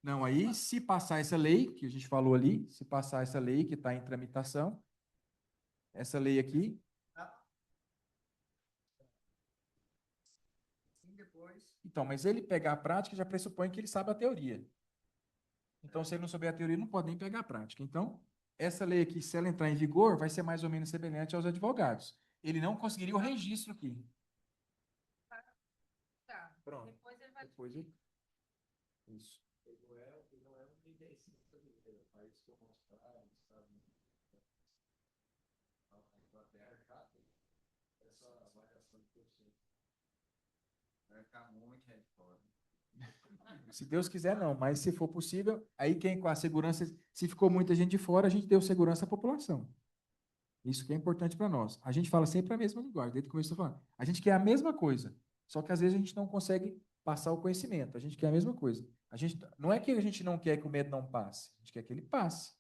Não, aí, se passar essa lei, que a gente falou ali, se passar essa lei que está em tramitação, essa lei aqui. Então, mas ele pegar a prática já pressupõe que ele sabe a teoria. Então, se ele não souber a teoria, não pode nem pegar a prática. Então, essa lei aqui, se ela entrar em vigor, vai ser mais ou menos semelhante aos advogados. Ele não conseguiria o registro aqui. Pronto. Depois ele... Isso. Se Deus quiser, não, mas se for possível, aí quem com a segurança, se ficou muita gente de fora, a gente deu segurança à população. Isso que é importante para nós. A gente fala sempre a mesma linguagem, desde o começo eu tô falando. A gente quer a mesma coisa, só que às vezes a gente não consegue passar o conhecimento. A gente quer a mesma coisa. Não é que a gente não quer que o médico não passe, a gente quer que ele passe,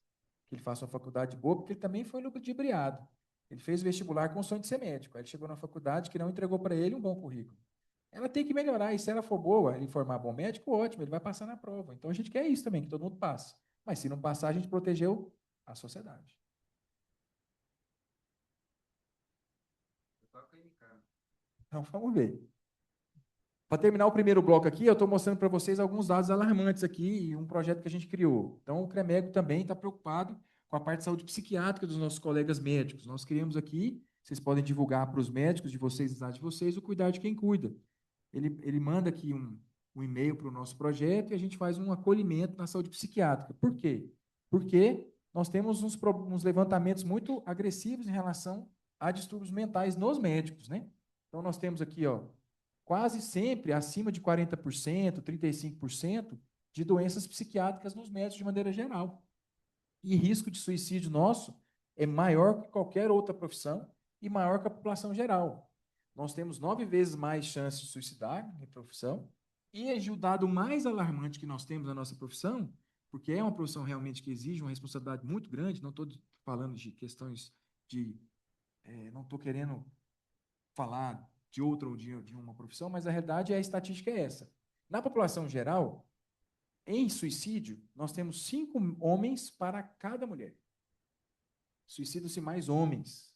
que ele faça uma faculdade boa, porque ele também foi ludibriado. Ele fez o vestibular com o sonho de ser médico. Aí ele chegou na faculdade que não entregou para ele um bom currículo. Ela tem que melhorar, e se ela for boa, ele formar bom médico, ótimo, ele vai passar na prova. Então a gente quer isso também, que todo mundo passe. Mas se não passar, a gente protegeu a sociedade. Então vamos ver. Para terminar o primeiro bloco aqui, eu estou mostrando para vocês alguns dados alarmantes aqui e um projeto que a gente criou. Então, o CREMEGO também está preocupado com a parte de saúde psiquiátrica dos nossos colegas médicos. Nós criamos aqui, vocês podem divulgar para os médicos de vocês, de vocês, o cuidar de quem cuida. Ele manda aqui um e-mail para o nosso projeto e a gente faz um acolhimento na saúde psiquiátrica. Por quê? Porque nós temos uns levantamentos muito agressivos em relação a distúrbios mentais nos médicos, né? Então, nós temos aqui, ó, quase sempre acima de 40%, 35% de doenças psiquiátricas nos médicos de maneira geral. E risco de suicídio nosso é maior que qualquer outra profissão e maior que a população geral. Nós temos 9 vezes mais chances de suicidar na profissão, e o dado mais alarmante que nós temos na nossa profissão, porque é uma profissão realmente que exige uma responsabilidade muito grande, não estou falando de questões de... não estou querendo falar de outra ou de uma profissão, mas a realidade a estatística é essa. Na população geral, em suicídio, nós temos 5 homens para cada mulher. Suicidam-se mais homens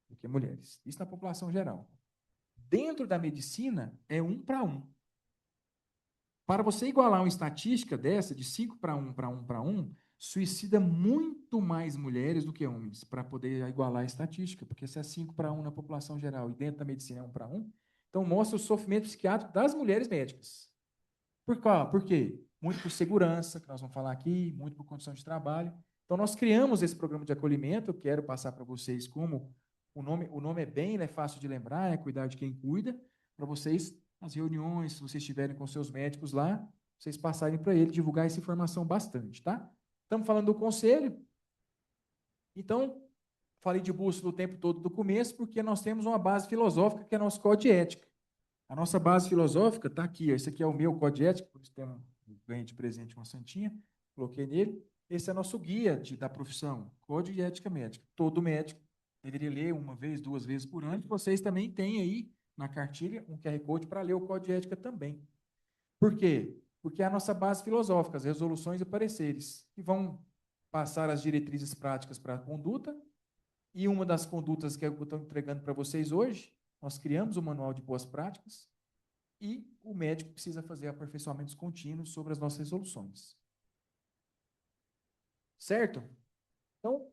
do que mulheres. Isso na população geral. Dentro da medicina, é 1 para 1. Para você igualar uma estatística dessa, de 5 para 1, para 1 para 1, suicida muito mais mulheres do que homens, para poder igualar a estatística, porque se é 5 para 1 na população geral e dentro da medicina é 1 para 1, então mostra o sofrimento psiquiátrico das mulheres médicas. Por qual? Por quê? Muito por segurança, que nós vamos falar aqui, muito por condição de trabalho. Então, nós criamos esse programa de acolhimento, eu quero passar para vocês como o nome é bem, é fácil de lembrar, é cuidar de quem cuida, para vocês, nas reuniões, se vocês estiverem com seus médicos lá, vocês passarem para ele, divulgar essa informação bastante, tá? Estamos falando do conselho, então, falei de bússola o tempo todo do começo, porque nós temos uma base filosófica, que é nosso código de ética. A nossa base filosófica está aqui, ó. Esse aqui é o meu código de ética, por isso tem ganho de presente uma santinha, coloquei nele. Esse é nosso guia da profissão, Código de Ética Médica. Todo médico deveria ler 1 vez, 2 vezes por ano. Vocês também têm aí na cartilha um QR Code para ler o Código de Ética também. Por quê? Porque é a nossa base filosófica, as resoluções e pareceres, que vão passar as diretrizes práticas para a conduta, e uma das condutas que eu estou entregando para vocês hoje, nós criamos o Manual de Boas Práticas, e o médico precisa fazer aperfeiçoamentos contínuos sobre as nossas resoluções. Certo? Então,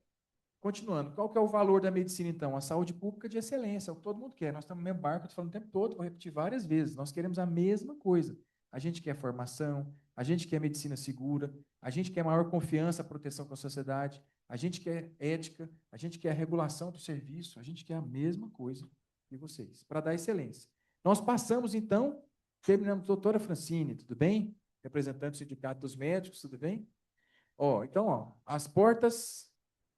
continuando, qual que é o valor da medicina, então? A saúde pública de excelência, é o que todo mundo quer. Nós estamos no mesmo barco, eu estou falando o tempo todo, vou repetir várias vezes. Nós queremos a mesma coisa. A gente quer formação, a gente quer medicina segura, a gente quer maior confiança, proteção com a sociedade, a gente quer ética, a gente quer a regulação do serviço, a gente quer a mesma coisa que vocês, para dar excelência. Nós passamos, então, terminamos, doutora Francine, tudo bem? Representante do Sindicato dos Médicos, tudo bem? Então, as portas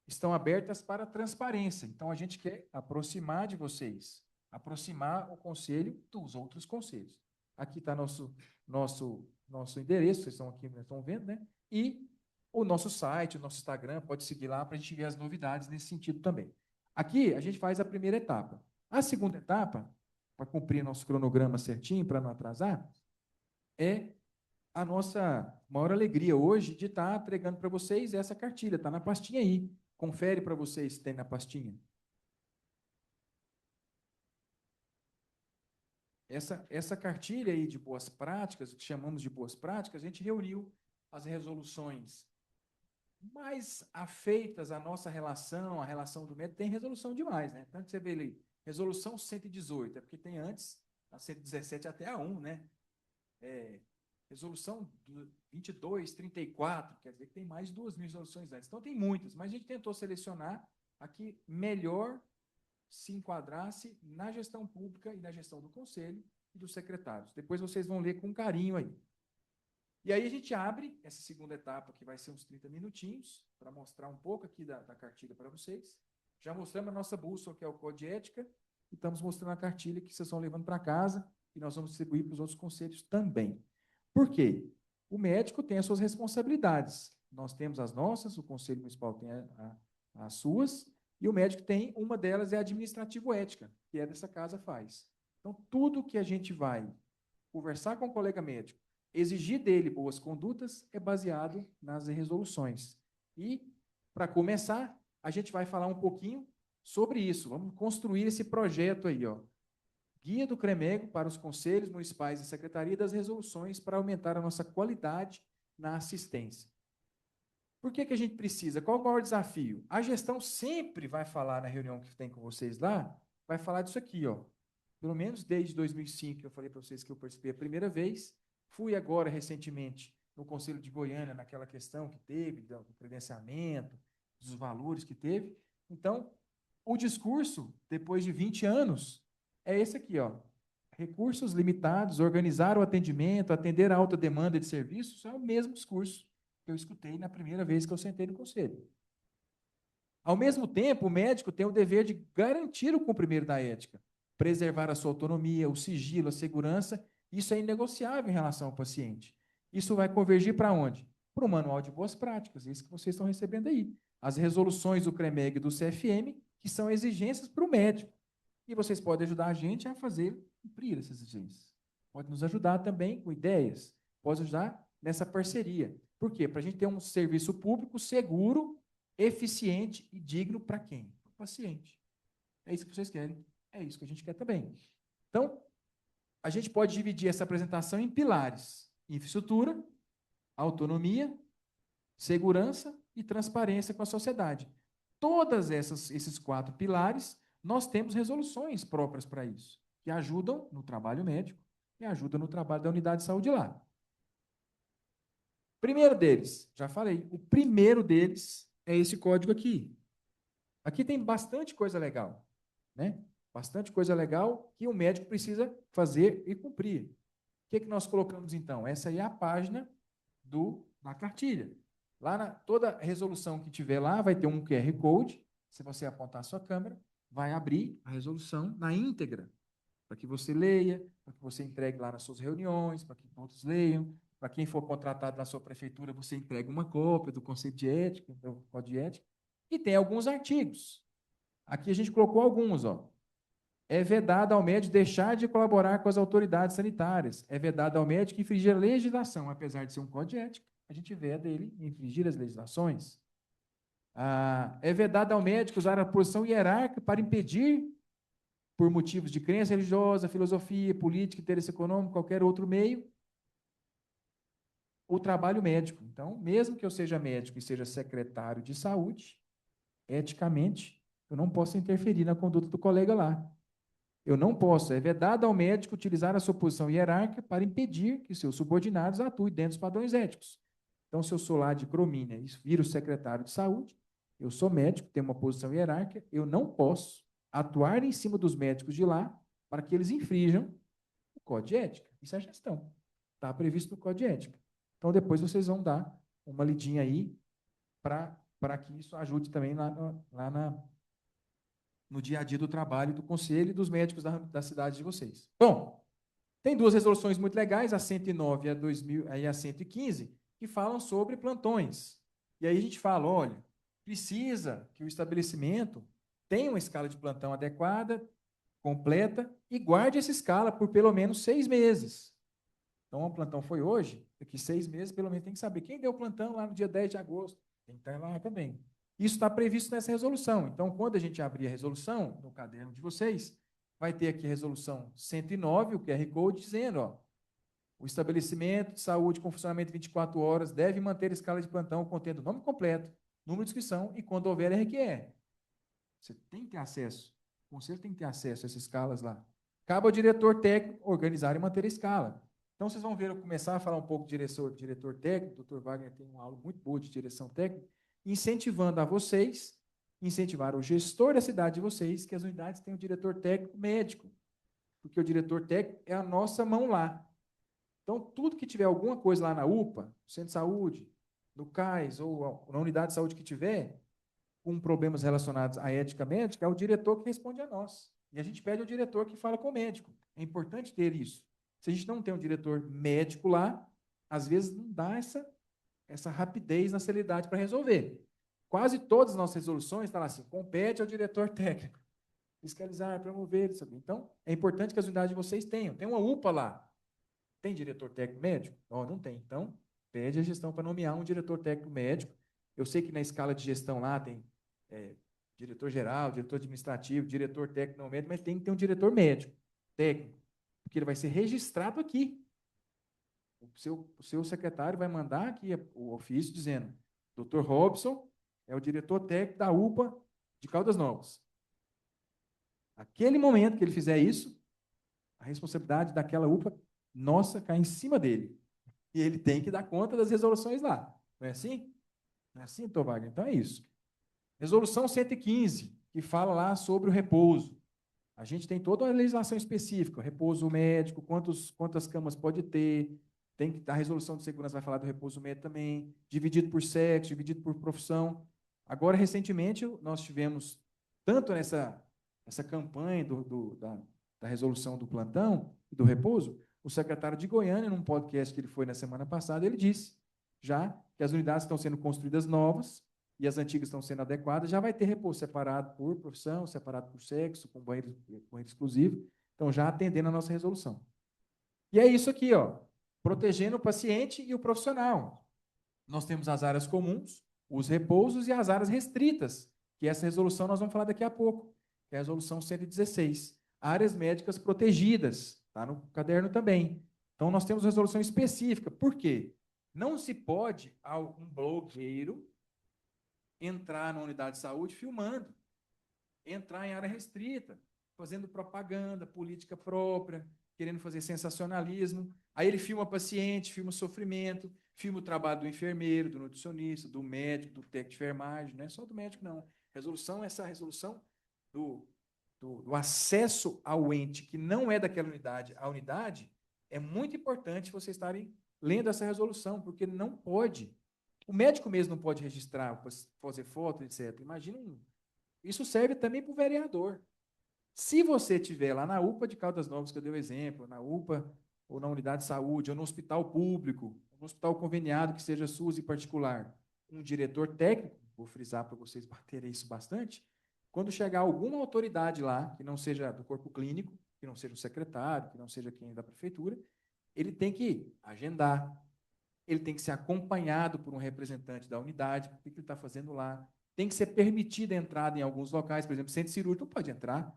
estão abertas para transparência. Então, a gente quer aproximar de vocês, aproximar o conselho dos outros conselhos. Aqui está nosso endereço, vocês estão aqui, estão vendo, né? E o nosso site, o nosso Instagram, pode seguir lá para a gente ver as novidades nesse sentido também. Aqui, a gente faz a primeira etapa. A segunda etapa, para cumprir nosso cronograma certinho, para não atrasar, é a nossa maior alegria hoje de estar entregando para vocês essa cartilha. Está na pastinha aí. Confere para vocês se tem na pastinha. Essa cartilha aí de boas práticas, o que chamamos de boas práticas, a gente reuniu as resoluções mais afeitas à nossa relação, à relação do médico. Tem resolução demais, né? Tanto que você vê ali, resolução 118, é porque tem antes, a 117 até a 1, né? Resolução 22, 34, quer dizer que tem mais de 2.000 resoluções antes. Então, tem muitas, mas a gente tentou selecionar a que melhor se enquadrasse na gestão pública e na gestão do conselho e dos secretários. Depois vocês vão ler com carinho aí. E aí a gente abre essa segunda etapa, que vai ser uns 30 minutinhos, para mostrar um pouco aqui da cartilha para vocês. já mostramos a nossa bússola, que é o Código de Ética, e estamos mostrando a cartilha que vocês estão levando para casa, e nós vamos distribuir para os outros conselhos também. Por quê? O médico tem as suas responsabilidades. Nós temos as nossas, o Conselho Municipal tem as suas, e o médico tem, uma delas é administrativo-ética, que é dessa casa faz. Então, tudo que a gente vai conversar com o colega médico, exigir dele boas condutas, é baseado nas resoluções. E, para começar, a gente vai falar um pouquinho sobre isso. Vamos construir esse projeto aí, ó. Guia do CREMEGO para os conselhos municipais e secretaria das resoluções para aumentar a nossa qualidade na assistência. Por que a gente precisa? Qual o maior desafio? A gestão sempre vai falar na reunião que tem com vocês lá, vai falar disso aqui, ó. Pelo menos desde 2005, que eu falei para vocês que eu participei a primeira vez, fui agora recentemente no Conselho de Goiânia, naquela questão que teve, do credenciamento, dos valores que teve. Então, o discurso, depois de 20 anos, é esse aqui, ó. Recursos limitados, organizar o atendimento, atender a alta demanda de serviços, é o mesmo discurso que eu escutei na primeira vez que eu sentei no conselho. Ao mesmo tempo, o médico tem o dever de garantir o cumprimento da ética, preservar a sua autonomia, o sigilo, a segurança, isso é inegociável em relação ao paciente. Isso vai convergir para onde? Para o manual de boas práticas, isso que vocês estão recebendo aí. As resoluções do CREMEG e do CFM, que são exigências para o médico. E vocês podem ajudar a gente a fazer cumprir essas exigências. Pode nos ajudar também com ideias, pode ajudar nessa parceria. Por quê? Para a gente ter um serviço público seguro, eficiente e digno para quem? Para o paciente. É isso que vocês querem, é isso que a gente quer também. Então, a gente pode dividir essa apresentação em pilares: infraestrutura, autonomia, segurança e transparência com a sociedade. Todas esses 4 pilares, nós temos resoluções próprias para isso, que ajudam no trabalho médico e ajudam no trabalho da unidade de saúde lá. Primeiro deles, já falei, o primeiro deles é esse código aqui. Aqui tem bastante coisa legal, né? Bastante coisa legal que o médico precisa fazer e cumprir. O que nós colocamos, então? Essa aí é a página da cartilha. Lá toda resolução que tiver lá vai ter um QR Code. Se você apontar a sua câmera, vai abrir a resolução na íntegra, para que você leia, para que você entregue lá nas suas reuniões, para que todos leiam. Para quem for contratado na sua prefeitura, você entrega uma cópia do Conselho de Ética, do Código de Ética. E tem alguns artigos. Aqui a gente colocou alguns, ó. É vedado ao médico deixar de colaborar com as autoridades sanitárias. É vedado ao médico infringir a legislação. Apesar de ser um código de ética, a gente veda ele infringir as legislações. É vedado ao médico usar a posição hierárquica para impedir, por motivos de crença religiosa, filosofia, política, interesse econômico, qualquer outro meio, o trabalho médico. Então, mesmo que eu seja médico e seja secretário de saúde, eticamente, eu não posso interferir na conduta do colega lá. Eu não posso. É vedado ao médico utilizar a sua posição hierárquica para impedir que seus subordinados atuem dentro dos padrões éticos. Então, se eu sou lá de Cromínia e viro secretário de saúde, eu sou médico, tenho uma posição hierárquica, eu não posso atuar em cima dos médicos de lá para que eles infrijam o Código de Ética. Isso é gestão. Está previsto no Código de Ética. Então, depois vocês vão dar uma lidinha aí para que isso ajude também no dia a dia do trabalho do conselho e dos médicos da cidade de vocês. Bom, tem 2 resoluções muito legais, a 109 e a 115, que falam sobre plantões. E aí a gente fala, olha, precisa que o estabelecimento tenha uma escala de plantão adequada, completa, e guarde essa escala por pelo menos 6 meses. Então, o plantão foi hoje, daqui 6 meses, pelo menos tem que saber quem deu o plantão lá no dia 10 de agosto. Tem que estar lá também. Isso está previsto nessa resolução. Então, quando a gente abrir a resolução, no caderno de vocês, vai ter aqui a resolução 109, o QR Code, dizendo, ó, o estabelecimento de saúde com funcionamento 24 horas deve manter a escala de plantão contendo nome completo, número de inscrição e, quando houver RQE. Você tem que ter acesso, o conselho tem que ter acesso a essas escalas lá. Cabe ao diretor técnico organizar e manter a escala. Então, vocês vão ver eu começar a falar um pouco de diretor técnico, o Dr. Wagner tem uma aula muito boa de direção técnica, incentivando a vocês, incentivar o gestor da cidade de vocês, que as unidades tenham o diretor técnico médico, porque o diretor técnico é a nossa mão lá. Então, tudo que tiver alguma coisa lá na UPA, no centro de saúde, no CAIS ou na unidade de saúde que tiver, com problemas relacionados à ética médica, é o diretor que responde a nós. E a gente pede ao diretor que fala com o médico. É importante ter isso. Se a gente não tem um diretor médico lá, às vezes não dá essa rapidez na celeridade para resolver. Quase todas as nossas resoluções estão lá assim, compete ao diretor técnico. Fiscalizar, promover, sabe? Então, é importante que as unidades de vocês tenham. Tem uma UPA lá. Tem diretor técnico médico? Não tem. Então, pede a gestão para nomear um diretor técnico médico. Eu sei que na escala de gestão lá tem diretor geral, diretor administrativo, diretor técnico não médico, mas tem que ter um diretor médico, técnico, porque ele vai ser registrado aqui. O seu secretário vai mandar aqui o ofício dizendo: Dr. Robson é o diretor técnico da UPA de Caldas Novas. Aquele momento que ele fizer isso, a responsabilidade daquela UPA, nossa, cai em cima dele. E ele tem que dar conta das resoluções lá. Não é assim? Não é assim, doutor Wagner? Então é isso. Resolução 115, que fala lá sobre o repouso. A gente tem toda uma legislação específica, repouso médico, quantas camas pode ter, a resolução de segurança vai falar do repouso médico também, dividido por sexo, dividido por profissão. Agora, recentemente, nós tivemos, tanto nessa campanha da resolução do plantão e do repouso, o secretário de Goiânia, num podcast que ele foi na semana passada, ele disse já que as unidades estão sendo construídas novas e as antigas estão sendo adequadas, já vai ter repouso separado por profissão, separado por sexo, com banheiro exclusivo, então já atendendo a nossa resolução. E é isso aqui, ó, protegendo o paciente e o profissional. Nós temos as áreas comuns, os repousos e as áreas restritas, que essa resolução nós vamos falar daqui a pouco, que é a resolução 116. Áreas médicas protegidas, está no caderno também. Então, nós temos resolução específica. Por quê? Não se pode um blogueiro entrar na unidade de saúde filmando, entrar em área restrita, fazendo propaganda, política própria, querendo fazer sensacionalismo. Aí ele filma paciente, filma sofrimento, filma o trabalho do enfermeiro, do nutricionista, do médico, do técnico de enfermagem, não é só do médico, não. Essa resolução do acesso ao ente que não é daquela unidade à unidade, é muito importante vocês estarem lendo essa resolução, porque não pode. O médico mesmo não pode registrar, fazer foto, etc. Imagina isso serve também para o vereador. Se você estiver lá na UPA de Caldas Novas, que eu dei o exemplo, na UPA, ou na unidade de saúde, ou no hospital público, no hospital conveniado, que seja SUS e particular, um diretor técnico, vou frisar para vocês baterem isso bastante, quando chegar alguma autoridade lá, que não seja do corpo clínico, que não seja o secretário, que não seja quem da prefeitura, ele tem que agendar, ele tem que ser acompanhado por um representante da unidade, o que ele está fazendo lá, tem que ser permitida a entrada em alguns locais, por exemplo, centro cirúrgico não pode entrar.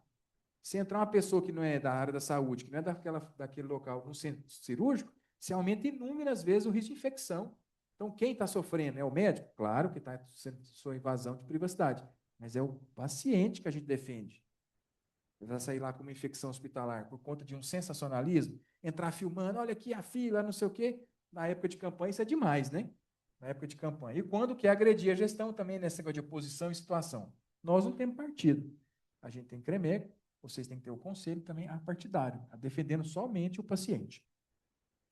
Se entrar uma pessoa que não é da área da saúde, que não é daquele local, no centro cirúrgico, se aumenta inúmeras vezes o risco de infecção. Então, quem está sofrendo é o médico? Claro que está sendo sua invasão de privacidade, mas é o paciente que a gente defende. Ele vai sair lá com uma infecção hospitalar por conta de um sensacionalismo, entrar filmando, olha aqui a fila, não sei o quê. Na época de campanha, isso é demais, né? Na época de campanha. E quando quer agredir a gestão também, nessa negócio de oposição e situação. Nós não temos partido. A gente tem CREMEC, vocês têm que ter o conselho também partidário, defendendo somente o paciente.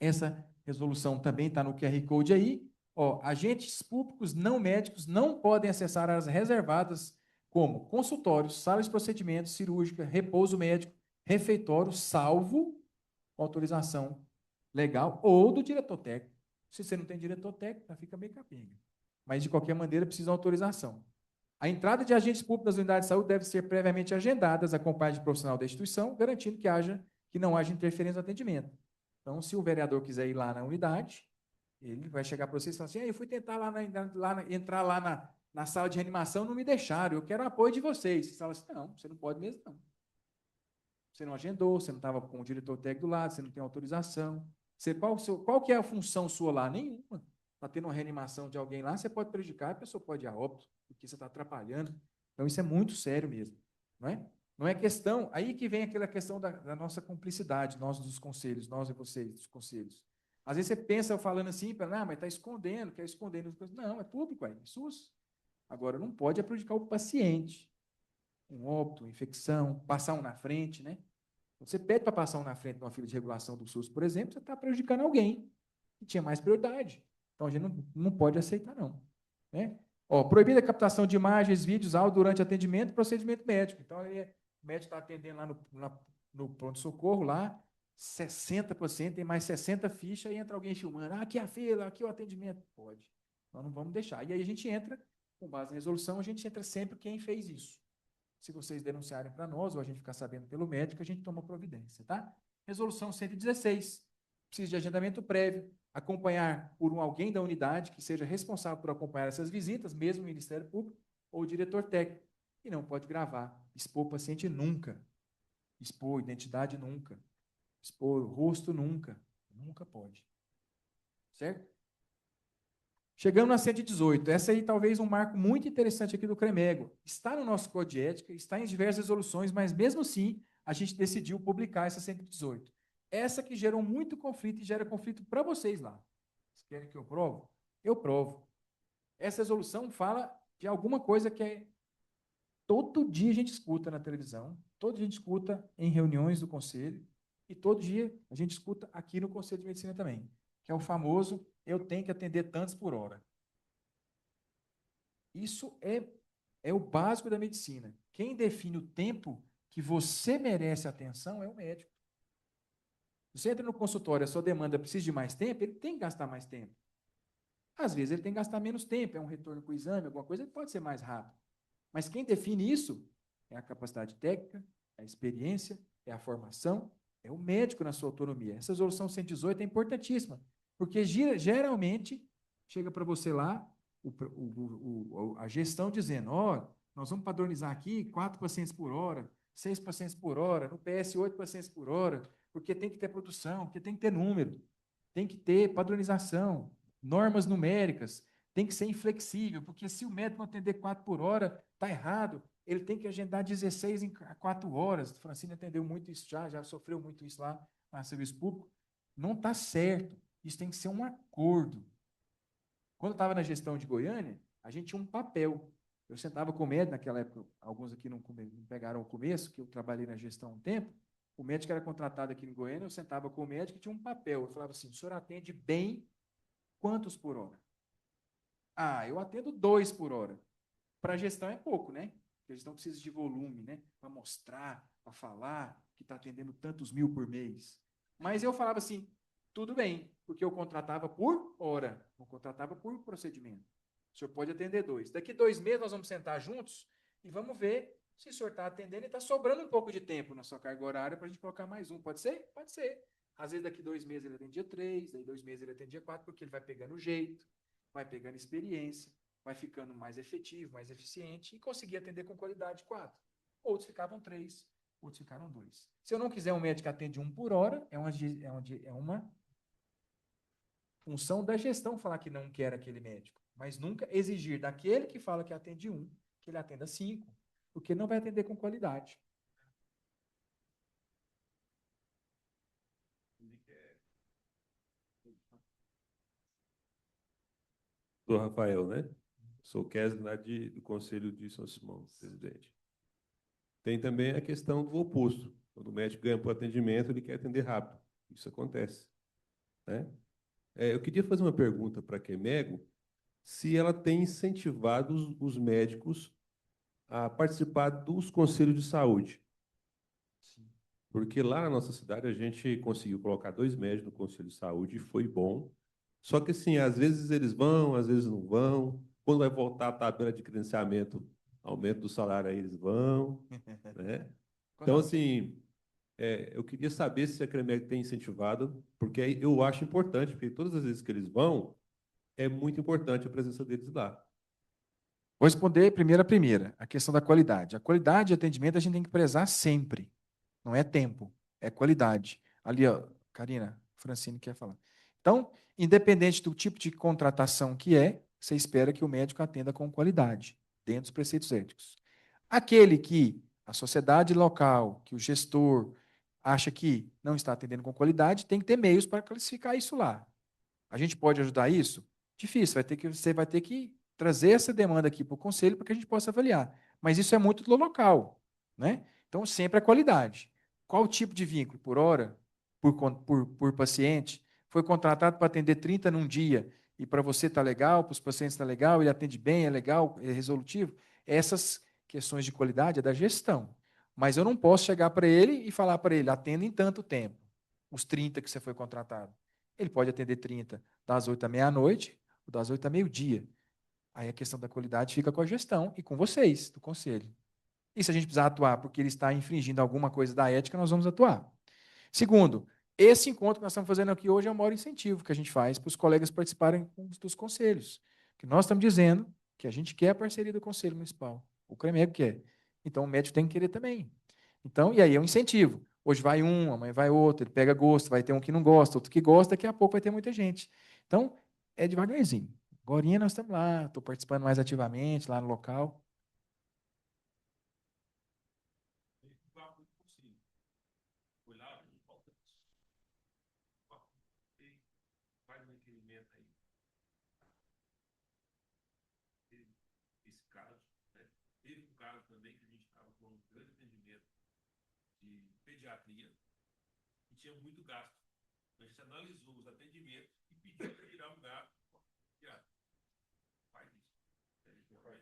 Essa resolução também está no QR Code aí. Ó, agentes públicos não médicos não podem acessar áreas reservadas como consultórios, salas de procedimentos, cirúrgica, repouso médico, refeitório, salvo autorização legal ou do diretor técnico. Se você não tem diretor técnico, fica meio capenga. Mas, de qualquer maneira, precisa de autorização. A entrada de agentes públicos nas unidades de saúde deve ser previamente agendadas, acompanhada de profissional da instituição, garantindo que não haja interferência no atendimento. Então, se o vereador quiser ir lá na unidade, ele vai chegar para vocês e falar assim, eu fui tentar entrar lá na sala de reanimação, não me deixaram, eu quero o apoio de vocês. Você fala assim, não, você não pode mesmo, não. Você não agendou, você não estava com o diretor técnico do lado, você não tem autorização. Qual que é a função sua lá? Nenhuma. Está tendo uma reanimação de alguém lá, você pode prejudicar, a pessoa pode ir a óbito, porque você está atrapalhando. Então, isso é muito sério mesmo. Não é? Não é questão... Aí que vem aquela questão da nossa cumplicidade, nós dos conselhos, nós e vocês dos conselhos. Às vezes você pensa falando assim, mas está escondendo, quer esconder. Não, é público, é SUS. Agora, não pode prejudicar o paciente. Um óbito, uma infecção, passar um na frente, né? Você pede para passar um na frente numa fila de regulação do SUS, por exemplo, você está prejudicando alguém que tinha mais prioridade. Então, a gente não pode aceitar, não. Né? Ó, proibida a captação de imagens, vídeos, áudio durante atendimento e procedimento médico. Então, o médico está atendendo lá no pronto-socorro, lá, 60 pacientes, tem mais 60 fichas, e entra alguém filmando. Ah, aqui é a fila, aqui é o atendimento. Pode. Nós não vamos deixar. E aí a gente entra, com base na resolução, a gente entra sempre quem fez isso. Se vocês denunciarem para nós, ou a gente ficar sabendo pelo médico, a gente toma providência, tá? Resolução 116. Precisa de agendamento prévio, acompanhar por alguém da unidade que seja responsável por acompanhar essas visitas, mesmo o Ministério Público ou o diretor técnico. E não pode gravar, expor o paciente nunca, expor identidade nunca, expor o rosto nunca, nunca pode. Certo? Chegando na 118, essa aí talvez um marco muito interessante aqui do CREMEGO. Está no nosso Código de Ética, está em diversas resoluções, mas mesmo assim a gente decidiu publicar essa 118. Essa que gerou muito conflito e gera conflito para vocês lá. Vocês querem que eu provo? Eu provo. Essa resolução fala de alguma coisa que todo dia a gente escuta na televisão, todo dia a gente escuta em reuniões do conselho, e todo dia a gente escuta aqui no Conselho de Medicina também, que é o famoso, eu tenho que atender tantos por hora. Isso é o básico da medicina. Quem define o tempo que você merece atenção é o médico. Você entra no consultório, a sua demanda precisa de mais tempo, ele tem que gastar mais tempo. Às vezes ele tem que gastar menos tempo, é um retorno com o exame, alguma coisa, ele pode ser mais rápido. Mas quem define isso é a capacidade técnica, é a experiência, é a formação, é o médico na sua autonomia. Essa resolução 118 é importantíssima, porque geralmente chega para você lá a gestão dizendo, nós vamos padronizar aqui 4 pacientes por hora, 6 pacientes por hora, no PS 8 pacientes por hora, porque tem que ter produção, porque tem que ter número, tem que ter padronização, normas numéricas, tem que ser inflexível, porque se o médico não atender 4 por hora, está errado, ele tem que agendar 16 em 4 horas. O Francine atendeu muito isso já sofreu muito isso lá no serviço público. Não está certo, isso tem que ser um acordo. Quando eu estava na gestão de Goiânia, a gente tinha um papel. Eu sentava com o médico, naquela época, alguns aqui não pegaram o começo, que eu trabalhei na gestão há um tempo, o médico era contratado aqui em Goiânia, eu sentava com o médico e tinha um papel. Eu falava assim, o senhor atende bem quantos por hora? Eu atendo 2 por hora. Para a gestão é pouco, né? Porque a gestão precisa de volume, né? Para mostrar, para falar que está atendendo tantos mil por mês. Mas eu falava assim, tudo bem, porque eu contratava por hora, não contratava por procedimento. O senhor pode atender 2. Daqui 2 meses nós vamos sentar juntos e vamos ver se o senhor está atendendo e está sobrando um pouco de tempo na sua carga horária para a gente colocar mais um. Pode ser? Pode ser. Às vezes daqui 2 meses ele atendia 3, daí 2 meses ele atendia 4, porque ele vai pegando o jeito, vai pegando experiência, vai ficando mais efetivo, mais eficiente e conseguir atender com qualidade 4. Outros ficavam 3, outros ficaram 2. Se eu não quiser um médico que atende 1 por hora, é uma função da gestão falar que não quer aquele médico, mas nunca exigir daquele que fala que atende 1, que ele atenda 5, porque não vai atender com qualidade. Sou Rafael, né? Sou Kesner lá do Conselho de São Simão, presidente. Tem também a questão do oposto. Quando o médico ganha por atendimento, ele quer atender rápido. Isso acontece, né? Eu queria fazer uma pergunta para a CREMEGO, se ela tem incentivado os médicos a participar dos conselhos de saúde. Porque lá na nossa cidade a gente conseguiu colocar 2 médicos no conselho de saúde e foi bom. Só que, assim, às vezes eles vão, às vezes não vão. Quando vai voltar a tabela de credenciamento, aumento do salário, aí eles vão, né? Então, assim, eu queria saber se a CREMEGO tem incentivado, porque aí eu acho importante, porque todas as vezes que eles vão, é muito importante a presença deles lá. Vou responder primeiro a questão da qualidade. A qualidade de atendimento a gente tem que prezar sempre. Não é tempo, é qualidade. Ali, ó, Karina, Francine quer falar. Então, independente do tipo de contratação que você espera que o médico atenda com qualidade, dentro dos preceitos éticos. Aquele que a sociedade local, que o gestor acha que não está atendendo com qualidade, tem que ter meios para classificar isso lá. A gente pode ajudar isso? Difícil, você vai ter que trazer essa demanda aqui para o conselho para que a gente possa avaliar. Mas isso é muito do local, né? Então, sempre a qualidade. Qual o tipo de vínculo? Por hora? Por paciente? Foi contratado para atender 30 num dia e para você está legal, para os pacientes está legal, ele atende bem, é legal, é resolutivo, essas questões de qualidade é da gestão. Mas eu não posso chegar para ele e falar para ele, atenda em tanto tempo, os 30 que você foi contratado. Ele pode atender 30 das 8 à meia-noite, ou das 8 à meio-dia. Aí a questão da qualidade fica com a gestão e com vocês, do conselho. E se a gente precisar atuar porque ele está infringindo alguma coisa da ética, nós vamos atuar. Segundo, esse encontro que nós estamos fazendo aqui hoje é o maior incentivo que a gente faz para os colegas participarem dos conselhos. Que nós estamos dizendo que a gente quer a parceria do Conselho Municipal. O CREMEG quer. Então, o médico tem que querer também. Então, e aí é um incentivo. Hoje vai um, amanhã vai outro, ele pega gosto, vai ter um que não gosta, outro que gosta, daqui a pouco vai ter muita gente. Então, é devagarzinho. Agora nós estamos lá, estou participando mais ativamente lá no local. Faz um requerimento aí. Esse caso, né? Teve um caso também que a gente estava com um grande atendimento de pediatria e tinha muito gasto. A gente analisou os atendimentos e pediu para tirar um gasto. Faz isso. A gente vai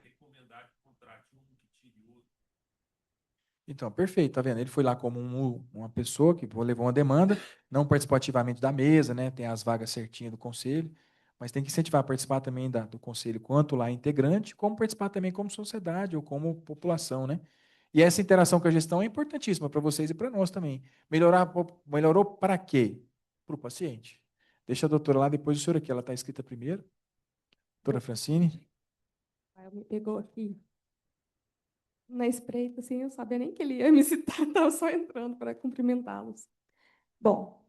recomendar que contrate um, que tire outro. Então, perfeito, tá vendo? Ele foi lá como uma pessoa que levou uma demanda, não participou ativamente da mesa, né? Tem as vagas certinhas do conselho, mas tem que incentivar a participar também do conselho, quanto lá integrante, como participar também como sociedade ou como população, né? E essa interação com a gestão é importantíssima para vocês e para nós também. Melhorou para quê? Para o paciente. Deixa a doutora lá, depois o senhor aqui, ela está escrita primeiro. Doutora Francine. Me pegou aqui na espreita, assim, eu sabia nem que ele ia me citar, estava só entrando para cumprimentá-los. Bom,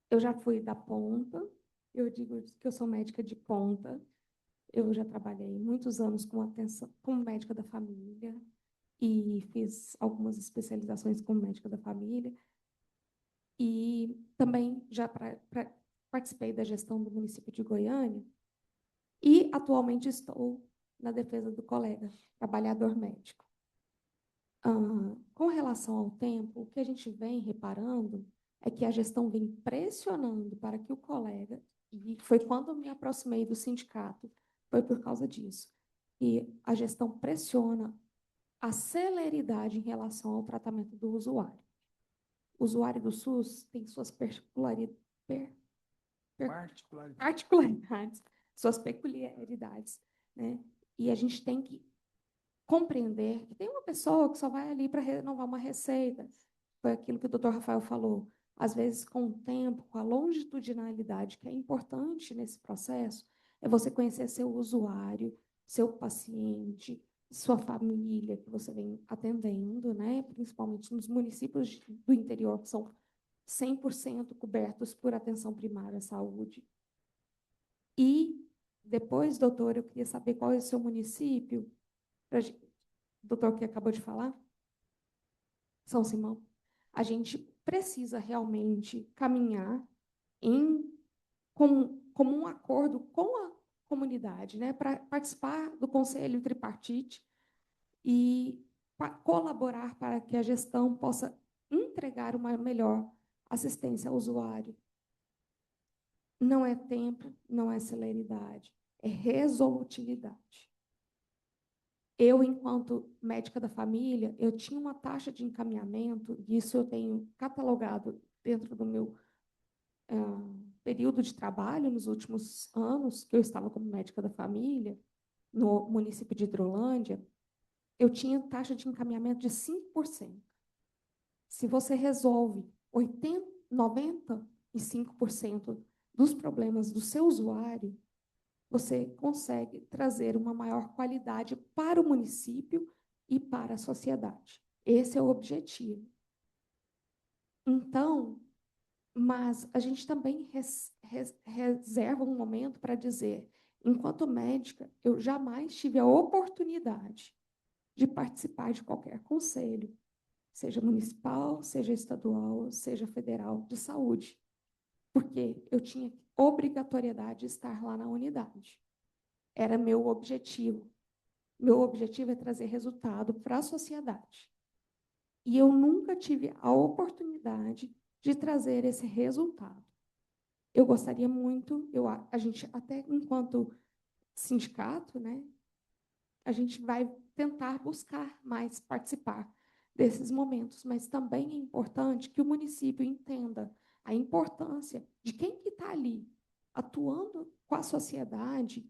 eu já fui da ponta, eu digo que eu sou médica de ponta, eu já trabalhei muitos anos com atenção, como médica da família, e fiz algumas especializações como médica da família, e também já participei da gestão do município de Goiânia, e atualmente estou na defesa do colega, trabalhador médico. Com relação ao tempo, o que a gente vem reparando é que a gestão vem pressionando para que o colega, e foi quando eu me aproximei do sindicato, foi por causa disso, e a gestão pressiona a celeridade em relação ao tratamento do usuário. O usuário do SUS tem suas particularidades, suas peculiaridades, né? E a gente tem que compreender que tem uma pessoa que só vai ali para renovar uma receita. Foi aquilo que o Dr. Rafael falou. Às vezes, com o tempo, com a longitudinalidade, que é importante nesse processo, é você conhecer seu usuário, seu paciente, sua família que você vem atendendo, né? Principalmente nos municípios do interior, que são 100% cobertos por atenção primária à saúde. E depois, doutor, eu queria saber qual é o seu município, doutor que acabou de falar, São Simão. A gente precisa realmente caminhar como um acordo com a comunidade, né, para participar do conselho tripartite e colaborar para que a gestão possa entregar uma melhor assistência ao usuário. Não é tempo, não é celeridade, é resolutividade. Eu, enquanto médica da família, eu tinha uma taxa de encaminhamento, e isso eu tenho catalogado dentro do meu período de trabalho, nos últimos anos, que eu estava como médica da família, no município de Hidrolândia, eu tinha taxa de encaminhamento de 5%. Se você resolve 95% dos problemas do seu usuário, você consegue trazer uma maior qualidade para o município e para a sociedade. Esse é o objetivo. Então, mas a gente também reserva um momento para dizer, enquanto médica, eu jamais tive a oportunidade de participar de qualquer conselho, seja municipal, seja estadual, seja federal, de saúde, porque eu tinha obrigatoriedade de estar lá na unidade. Era meu objetivo. Meu objetivo é trazer resultado para a sociedade. E eu nunca tive a oportunidade de trazer esse resultado. eu gostaria muito, a gente, até enquanto sindicato, né, a gente vai tentar buscar mais participar desses momentos, mas também é importante que o município entenda a importância de quem que está ali atuando com a sociedade,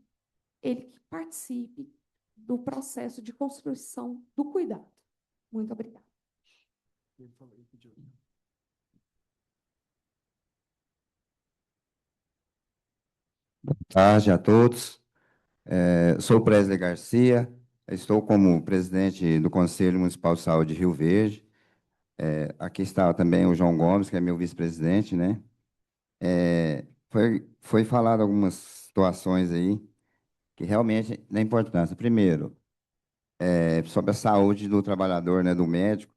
ele que participe do processo de construção do cuidado. Muito obrigada. Boa tarde a todos. Sou o Presley Garcia, estou como presidente do Conselho Municipal de Saúde de Rio Verde. Aqui está também o João Gomes, que é meu vice-presidente, né? Foi falado algumas situações aí que realmente é importância. Primeiro, sobre a saúde do trabalhador, né, do médico.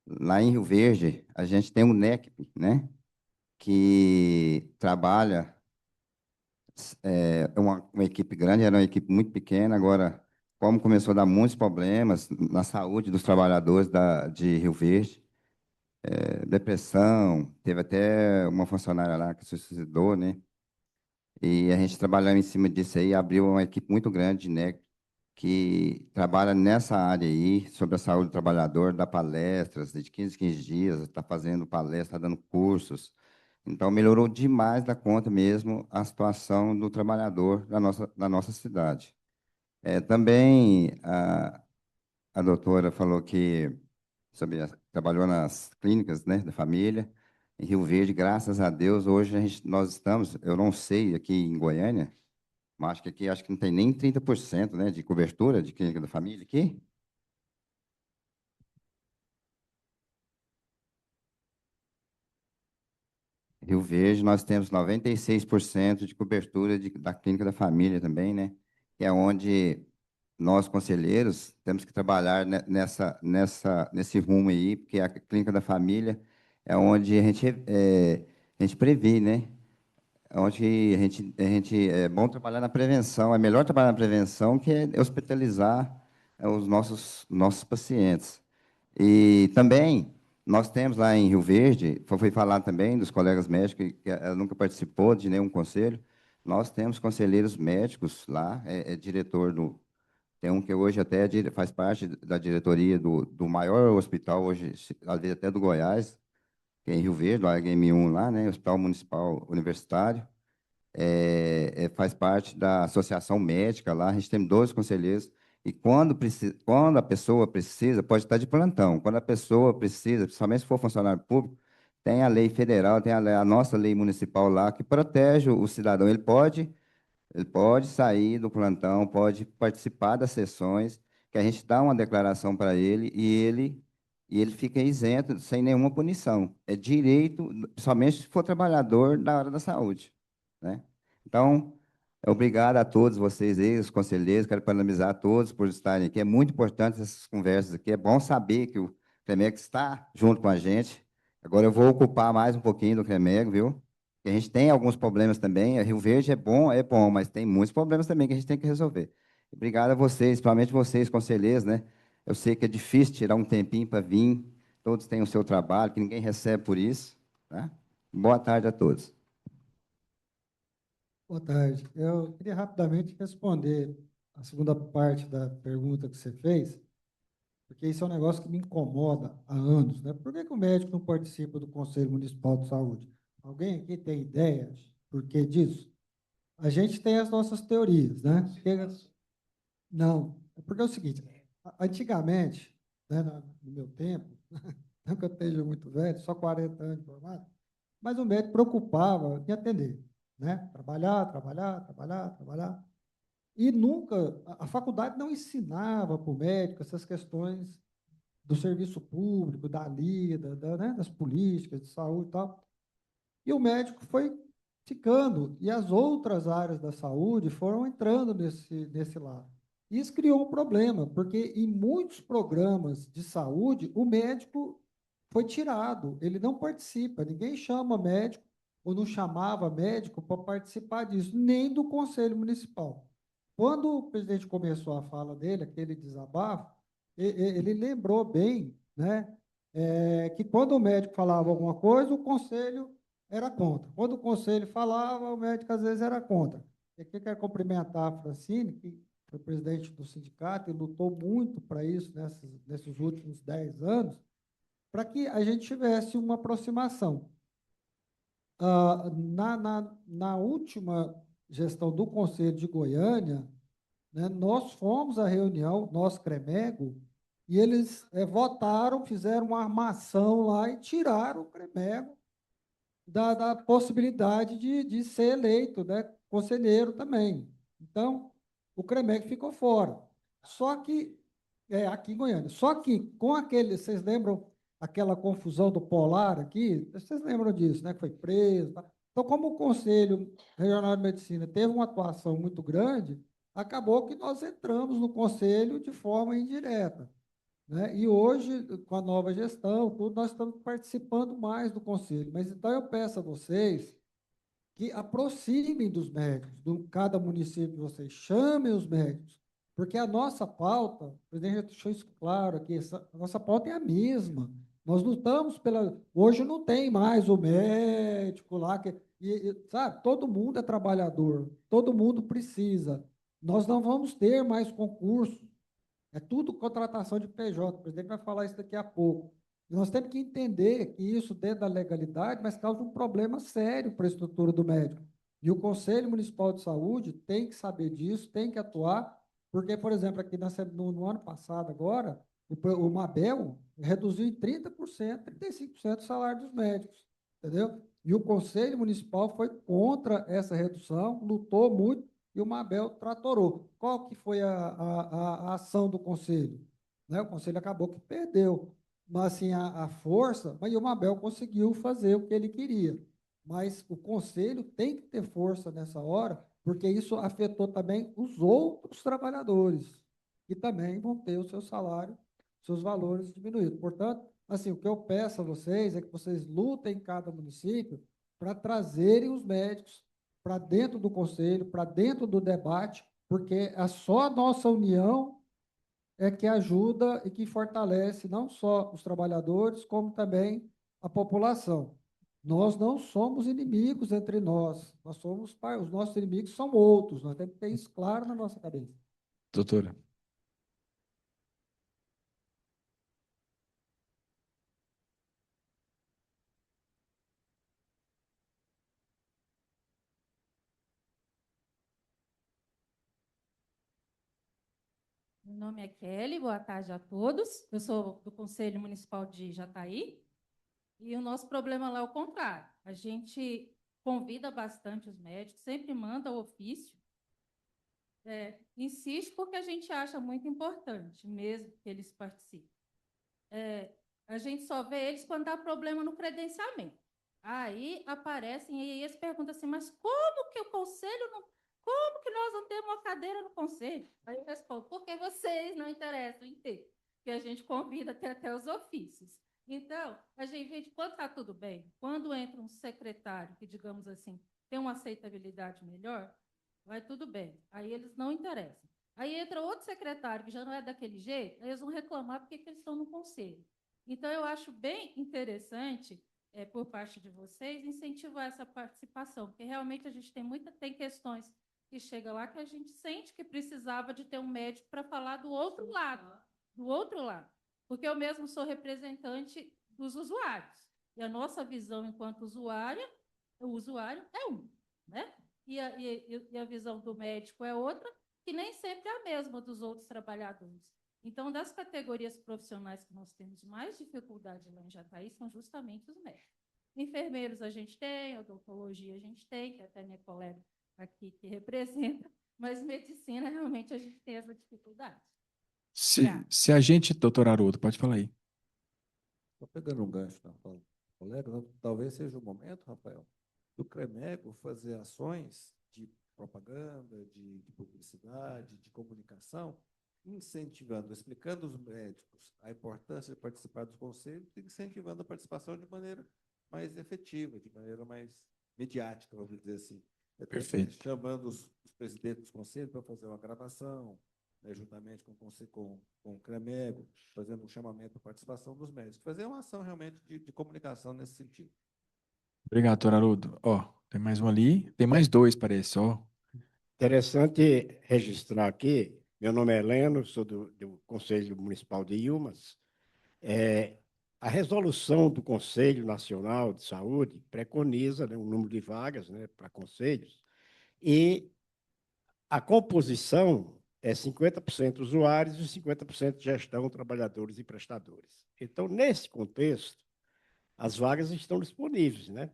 Lá em Rio Verde, a gente tem o NECP, né, que trabalha, uma equipe grande, era uma equipe muito pequena, agora, como começou a dar muitos problemas na saúde dos trabalhadores de Rio Verde, depressão, teve até uma funcionária lá que se suicidou, né, e a gente trabalhando em cima disso aí, abriu uma equipe muito grande de NECP, que trabalha nessa área aí, sobre a saúde do trabalhador, dá palestras de 15 em 15 dias, está fazendo palestra, está dando cursos. Então, melhorou demais da conta mesmo a situação do trabalhador da nossa cidade. Também a doutora falou que trabalhou nas clínicas, né, da família, em Rio Verde, graças a Deus, hoje nós estamos, eu não sei, aqui em Goiânia, mas acho que aqui acho que não tem nem 30%, né, de cobertura de clínica da família aqui. Rio Verde, nós temos 96% de cobertura da clínica da família também, né? Que é onde nós, conselheiros, temos que trabalhar nesse rumo aí, porque a clínica da família é onde a gente previne, né? É onde é bom trabalhar na prevenção, é melhor trabalhar na prevenção que hospitalizar os nossos pacientes. E também, nós temos lá em Rio Verde, foi falado também dos colegas médicos, que ela nunca participou de nenhum conselho, nós temos conselheiros médicos lá, diretor tem um que hoje até faz parte da diretoria do maior hospital, hoje, às vezes até do Goiás, que é em Rio Verde, o HM1 lá, né, Hospital Municipal Universitário, faz parte da associação médica lá, a gente tem 12 conselheiros, e quando a pessoa precisa, pode estar de plantão, quando a pessoa precisa, principalmente se for funcionário público, tem a lei federal, tem a nossa lei municipal lá, que protege o cidadão. Ele pode sair do plantão, pode participar das sessões, que a gente dá uma declaração para ele e ele fica isento, sem nenhuma punição. É direito, somente se for trabalhador da área da saúde, né? Então, obrigado a todos vocês aí, os conselheiros, quero parabenizar a todos por estarem aqui. É muito importante essas conversas aqui, é bom saber que o CREMEG está junto com a gente. Agora eu vou ocupar mais um pouquinho do CREMEG, viu? A gente tem alguns problemas também. A Rio Verde é bom, mas tem muitos problemas também que a gente tem que resolver. Obrigado a vocês, principalmente vocês, conselheiros, né? Eu sei que é difícil tirar um tempinho para vir, todos têm o seu trabalho, que ninguém recebe por isso, tá? Boa tarde a todos. Boa tarde. Eu queria rapidamente responder a segunda parte da pergunta que você fez, porque isso é um negócio que me incomoda há anos, né? Por que que o médico não participa do Conselho Municipal de Saúde? Alguém aqui tem ideia por que disso? A gente tem as nossas teorias, né? Não, é porque é o seguinte, antigamente, né, no meu tempo, não que eu esteja muito velho, só 40 anos de formado, mas o médico preocupava em atender, né? Trabalhar, trabalhar, trabalhar, trabalhar. E nunca, a faculdade não ensinava para o médico essas questões do serviço público, da lida, né, das políticas de saúde e tal. E o médico foi ficando, e as outras áreas da saúde foram entrando nesse lado. Isso criou um problema, porque em muitos programas de saúde, o médico foi tirado, ele não participa, ninguém chama médico, ou não chamava médico para participar disso, nem do Conselho Municipal. Quando o presidente começou a fala dele, aquele desabafo, ele lembrou bem, né, que quando o médico falava alguma coisa, o conselho era contra. Quando o conselho falava, o médico às vezes era contra. E aqui eu quero cumprimentar a Francine, que foi presidente do sindicato e lutou muito para isso nesses últimos 10 anos, para que a gente tivesse uma aproximação. Na última gestão do Conselho de Goiânia, né, nós fomos à reunião, nós, CREMEGO, e eles votaram, fizeram uma armação lá e tiraram o CREMEGO da possibilidade de ser eleito, né, conselheiro também. Então, o CREMEG ficou fora. Só que, aqui em Goiânia, só que com aquele, vocês lembram aquela confusão do Polar aqui? Vocês lembram disso, né, que foi preso, tá? Então, como o Conselho Regional de Medicina teve uma atuação muito grande, acabou que nós entramos no Conselho de forma indireta, né? E hoje, com a nova gestão, tudo, nós estamos participando mais do conselho. Mas então eu peço a vocês que aproximem dos médicos, de cada município que vocês chamem os médicos, porque a nossa pauta, o presidente já deixou isso claro aqui, a nossa pauta é a mesma. Nós lutamos pela. Hoje não tem mais o médico lá, sabe? Todo mundo é trabalhador, todo mundo precisa. Nós não vamos ter mais concursos. É tudo contratação de PJ. O presidente vai falar isso daqui a pouco. E nós temos que entender que isso, dentro da legalidade, mas causa um problema sério para a estrutura do médico. E o Conselho Municipal de Saúde tem que saber disso, tem que atuar, porque, por exemplo, aqui no ano passado, agora, o Mabel reduziu em 30%, 35% o salário dos médicos, entendeu? E o Conselho Municipal foi contra essa redução, lutou muito, e o Mabel tratorou. Qual que foi a ação do Conselho? Né? O Conselho acabou que perdeu, mas assim, a força, mas o Mabel conseguiu fazer o que ele queria. Mas o Conselho tem que ter força nessa hora, porque isso afetou também os outros trabalhadores, que também vão ter o seu salário, seus valores diminuídos. Portanto, assim, o que eu peço a vocês é que vocês lutem em cada município para trazerem os médicos para dentro do conselho, para dentro do debate, porque é só a nossa união é que ajuda e que fortalece não só os trabalhadores, como também a população. Nós não somos inimigos entre nós, os nossos inimigos são outros, nós temos que ter isso claro na nossa cabeça. Doutora. Meu nome é Kelly, boa tarde a todos. Eu sou do Conselho Municipal de Jataí e o nosso problema lá é o contrário. A gente convida bastante os médicos, sempre manda o ofício, insiste porque a gente acha muito importante mesmo que eles participem. A gente só vê eles quando dá problema no credenciamento. Aí aparecem e eles perguntam assim, mas como que o conselho não... Como que nós não temos uma cadeira no conselho? Aí eu respondo, porque vocês não interessam em ter, que a gente convida até os ofícios. Então, a gente, quando está tudo bem, quando entra um secretário que, digamos assim, tem uma aceitabilidade melhor, vai tudo bem. Aí eles não interessam. Aí entra outro secretário que já não é daquele jeito, aí eles vão reclamar porque que eles estão no conselho. Então, eu acho bem interessante, por parte de vocês, incentivar essa participação, porque realmente a gente tem questões que chega lá que a gente sente que precisava de ter um médico para falar do outro lado, porque eu mesmo sou representante dos usuários, e a nossa visão enquanto usuária, o usuário é um, né? E a visão do médico é outra, que nem sempre é a mesma dos outros trabalhadores. Então, das categorias profissionais que nós temos mais dificuldade lá em Jataí são justamente os médicos. Enfermeiros a gente tem, odontologia a gente tem, que até minha colega aqui que representa, mas medicina realmente a gente tem essa dificuldade. Se a gente, doutor Haroldo, pode falar aí. Estou pegando um gancho na fala do colega, talvez seja o momento, Rafael, do CREMEGO fazer ações de propaganda, de publicidade, de comunicação, incentivando, explicando aos médicos a importância de participar dos conselhos e incentivando a participação de maneira mais efetiva, de maneira mais mediática, vamos dizer assim. Perfeito. Chamando os presidentes dos conselhos para fazer uma gravação, né, juntamente com o CREMEGO, fazendo um chamamento para a participação dos médicos. Fazer uma ação realmente de comunicação nesse sentido. Obrigado, doutor Haroldo. Ó, tem mais um ali. Tem mais dois, parece, ó. Interessante registrar aqui, meu nome é Heleno, sou do Conselho Municipal de Ilmas. A resolução do Conselho Nacional de Saúde preconiza, né, um número de vagas, né, para conselhos, e a composição é 50% usuários e 50% gestão, trabalhadores e prestadores. Então, nesse contexto, as vagas estão disponíveis, né?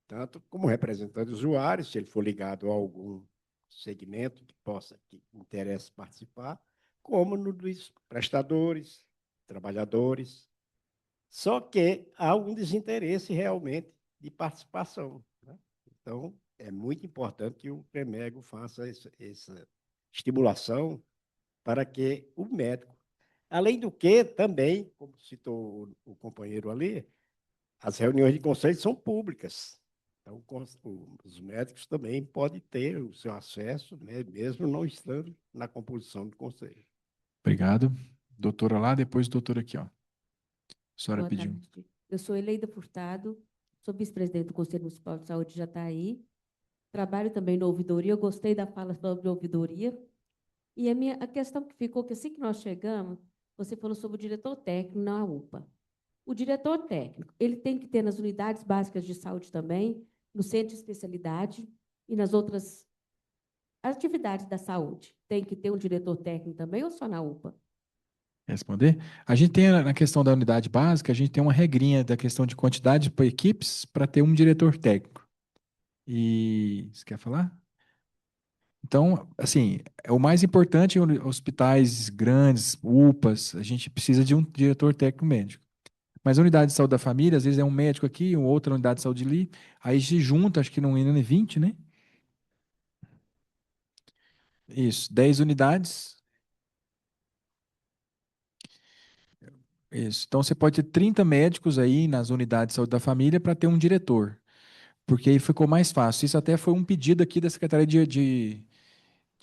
Tanto como representante de usuários, se ele for ligado a algum segmento que interesse participar, como no dos prestadores, trabalhadores. Só que há um desinteresse realmente de participação, né? Então, é muito importante que o CREMEGO faça essa estimulação para que o médico, além do que, também, como citou o companheiro ali, as reuniões de conselho são públicas. Então, os médicos também podem ter o seu acesso, né, mesmo não estando na composição do conselho. Obrigado. Doutora lá, depois o doutor aqui, ó. A senhora Boa pediu. tarde. Eu sou Eleida Furtado, sou vice-presidente do Conselho Municipal de Saúde de Jataí. Trabalho também na ouvidoria, eu gostei da fala sobre ouvidoria. E a questão que ficou, que assim que nós chegamos, você falou sobre o diretor técnico na UPA. O diretor técnico, ele tem que ter nas unidades básicas de saúde também, no centro de especialidade e nas outras atividades da saúde. Tem que ter um diretor técnico também ou só na UPA? Responder? A gente tem, na questão da unidade básica, a gente tem uma regrinha da questão de quantidade de equipes para ter um diretor técnico. E você quer falar? Então, assim, é o mais importante em hospitais grandes, UPAs, a gente precisa de um diretor técnico médico. Mas a unidade de saúde da família, às vezes é um médico aqui, outra unidade de saúde ali, aí se junta, acho que não é 20, né? Isso, 10 unidades. Isso. Então você pode ter 30 médicos aí nas unidades de saúde da família para ter um diretor, porque aí ficou mais fácil. Isso até foi um pedido aqui da Secretaria de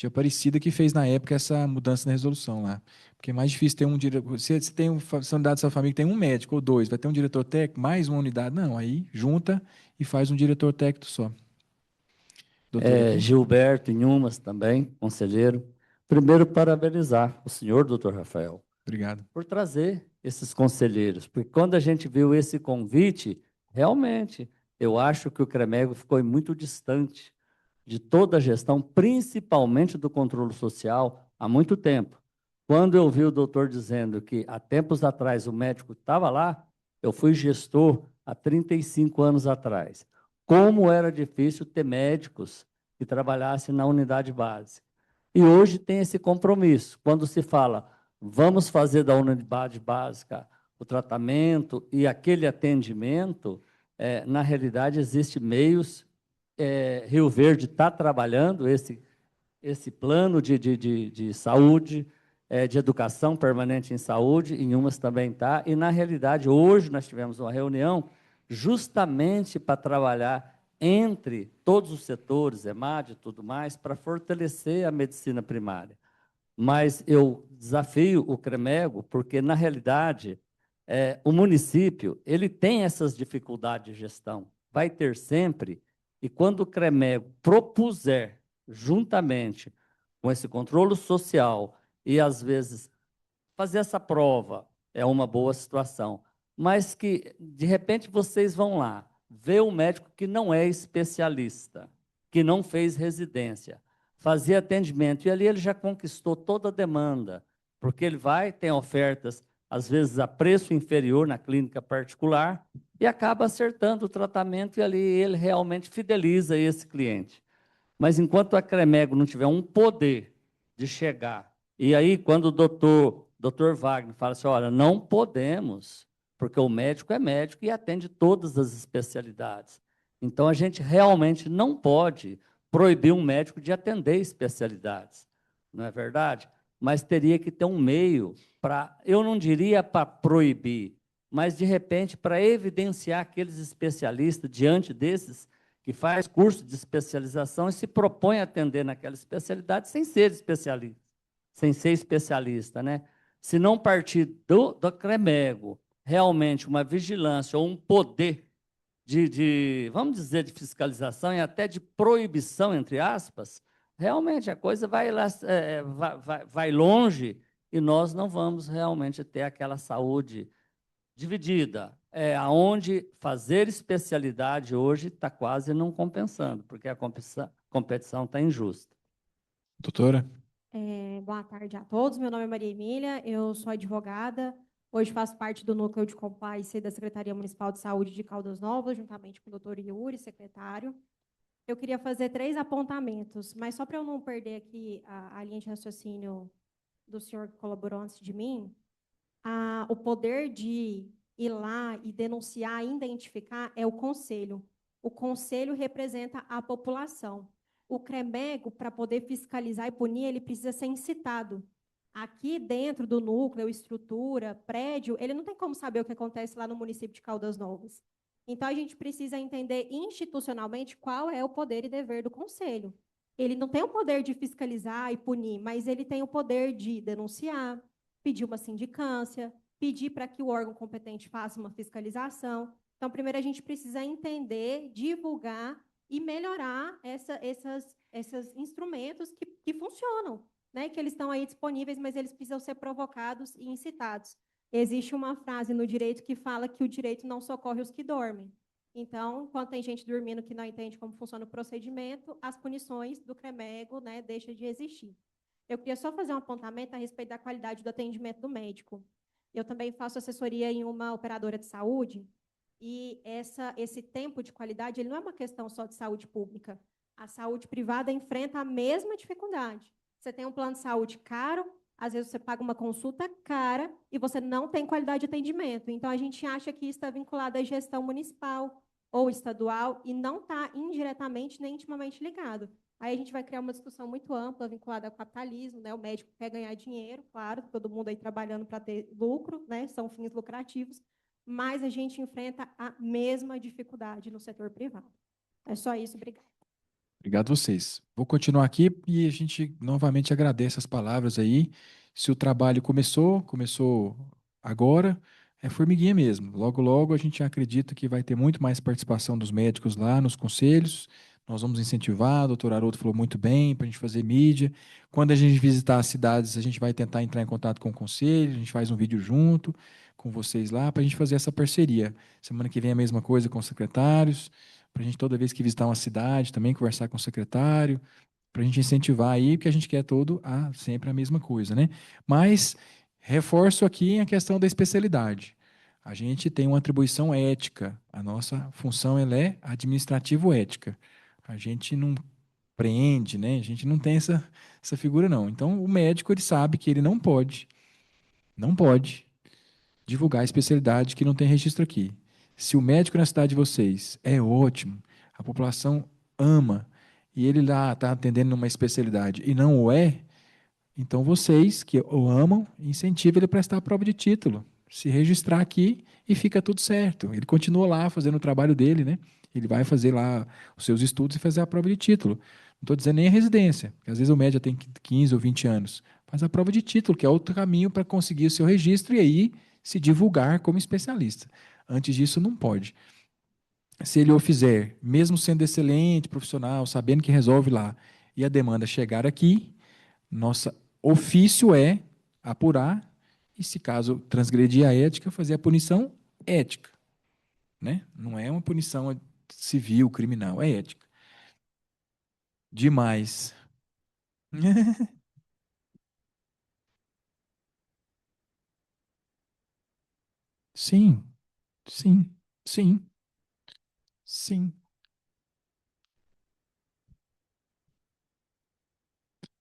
Aparecida que fez na época essa mudança na resolução lá. Porque é mais difícil ter um diretor. Se tem se a unidade da sua família que tem um médico ou dois, vai ter um diretor técnico, mais uma unidade. Não, aí junta e faz um diretor técnico só. Doutor aqui? Gilberto Inhumas também, conselheiro. Primeiro, parabenizar o senhor, doutor Rafael, Obrigado. por trazer esses conselheiros, porque quando a gente viu esse convite, realmente, eu acho que o CREMEGO ficou muito distante de toda a gestão, principalmente do controle social, há muito tempo. Quando eu vi o doutor dizendo que há tempos atrás o médico estava lá, eu fui gestor há 35 anos atrás. Como era difícil ter médicos que trabalhassem na unidade básica. E hoje tem esse compromisso. Quando se fala, vamos fazer da unidade básica o tratamento e aquele atendimento, na realidade, existem meios. Rio Verde está trabalhando esse plano de saúde, de educação permanente em saúde, em umas também está, e, na realidade, hoje nós tivemos uma reunião justamente para trabalhar entre todos os setores, EMAD e tudo mais, para fortalecer a medicina primária. Mas eu desafio o CREMEGO, porque, na realidade, o município ele tem essas dificuldades de gestão, vai ter sempre, e quando o CREMEGO propuser, juntamente com esse controle social, e, às vezes, fazer essa prova, é uma boa situação, mas que, de repente, vocês vão lá, ver um médico que não é especialista, que não fez residência, fazer atendimento, e ali ele já conquistou toda a demanda, porque ele vai, tem ofertas, às vezes, a preço inferior na clínica particular, e acaba acertando o tratamento, e ali ele realmente fideliza esse cliente. Mas enquanto a CREMEGO não tiver um poder de chegar, e aí quando o doutor Wagner fala assim, olha, não podemos, porque o médico é médico e atende todas as especialidades. Então, a gente realmente não pode proibir um médico de atender especialidades, não é verdade? Mas teria que ter um meio para, eu não diria para proibir, mas, de repente, para evidenciar aqueles especialistas diante desses que faz curso de especialização e se propõe a atender naquela especialidade sem ser especialista, né? Se não partir do CREMEGO, realmente uma vigilância ou um poder vamos dizer, de fiscalização e até de proibição, entre aspas, realmente a coisa vai longe e nós não vamos realmente ter aquela saúde dividida, aonde fazer especialidade hoje está quase não compensando, porque a competição está injusta. Doutora? Boa tarde a todos. Meu nome é Maria Emília, eu sou advogada. Hoje faço parte do Núcleo de Compliance da Secretaria Municipal de Saúde de Caldas Novas, juntamente com o doutor Yuri, secretário. Eu queria fazer 3 apontamentos, mas só para eu não perder aqui a linha de raciocínio do senhor que colaborou antes de mim, o poder de ir lá e denunciar, identificar, é o conselho. O conselho representa a população. O CREMEGO, para poder fiscalizar e punir, ele precisa ser incitado. Aqui dentro do núcleo, estrutura, prédio, ele não tem como saber o que acontece lá no município de Caldas Novas. Então, a gente precisa entender institucionalmente qual é o poder e dever do conselho. Ele não tem o poder de fiscalizar e punir, mas ele tem o poder de denunciar, pedir uma sindicância, pedir para que o órgão competente faça uma fiscalização. Então, primeiro, a gente precisa entender, divulgar e melhorar esses instrumentos que funcionam, né? Que eles estão aí disponíveis, mas eles precisam ser provocados e incitados. Existe uma frase no direito que fala que o direito não socorre os que dormem. Então, enquanto tem gente dormindo que não entende como funciona o procedimento, as punições do CREMEGO, né, deixam de existir. Eu queria só fazer um apontamento a respeito da qualidade do atendimento do médico. Eu também faço assessoria em uma operadora de saúde, e esse tempo de qualidade ele não é uma questão só de saúde pública. A saúde privada enfrenta a mesma dificuldade. Você tem um plano de saúde caro, às vezes você paga uma consulta cara e você não tem qualidade de atendimento. Então, a gente acha que isso está vinculado à gestão municipal ou estadual e não está indiretamente nem intimamente ligado. Aí a gente vai criar uma discussão muito ampla vinculada ao capitalismo, né? O médico quer ganhar dinheiro, claro, todo mundo aí trabalhando para ter lucro, né? São fins lucrativos, mas a gente enfrenta a mesma dificuldade no setor privado. É só isso, obrigada. Obrigado a vocês. Vou continuar aqui e a gente novamente agradece as palavras aí. Se o trabalho começou agora, é formiguinha mesmo. Logo, logo a gente acredita que vai ter muito mais participação dos médicos lá nos conselhos. Nós vamos incentivar, o doutor Haroldo falou muito bem, para a gente fazer mídia. Quando a gente visitar as cidades, a gente vai tentar entrar em contato com o conselho, a gente faz um vídeo junto com vocês lá, para a gente fazer essa parceria. Semana que vem a mesma coisa com os secretários, para a gente toda vez que visitar uma cidade também conversar com o secretário, para a gente incentivar aí, porque a gente quer sempre a mesma coisa, né? Mas reforço aqui a questão da especialidade. A gente tem uma atribuição ética, a nossa função ela é administrativo-ética. A gente não prende, né? A gente não tem essa figura, não. Então, o médico ele sabe que ele não pode divulgar a especialidade que não tem registro aqui. Se o médico na cidade de vocês é ótimo, a população ama, e ele lá está atendendo numa especialidade e não o é, então vocês que o amam, incentivam ele a prestar a prova de título, se registrar aqui e fica tudo certo. Ele continua lá fazendo o trabalho dele, né? Ele vai fazer lá os seus estudos e fazer a prova de título. Não estou dizendo nem a residência, porque às vezes o médico tem 15 ou 20 anos. Faz a prova de título, que é outro caminho para conseguir o seu registro e aí se divulgar como especialista. Antes disso, não pode. Se ele o fizer, mesmo sendo excelente profissional, sabendo que resolve lá, e a demanda chegar aqui, nosso ofício é apurar e, se caso transgredir a ética, fazer a punição ética. Né? Não é uma punição civil, criminal, é ética. Demais. Sim, sim, sim, sim.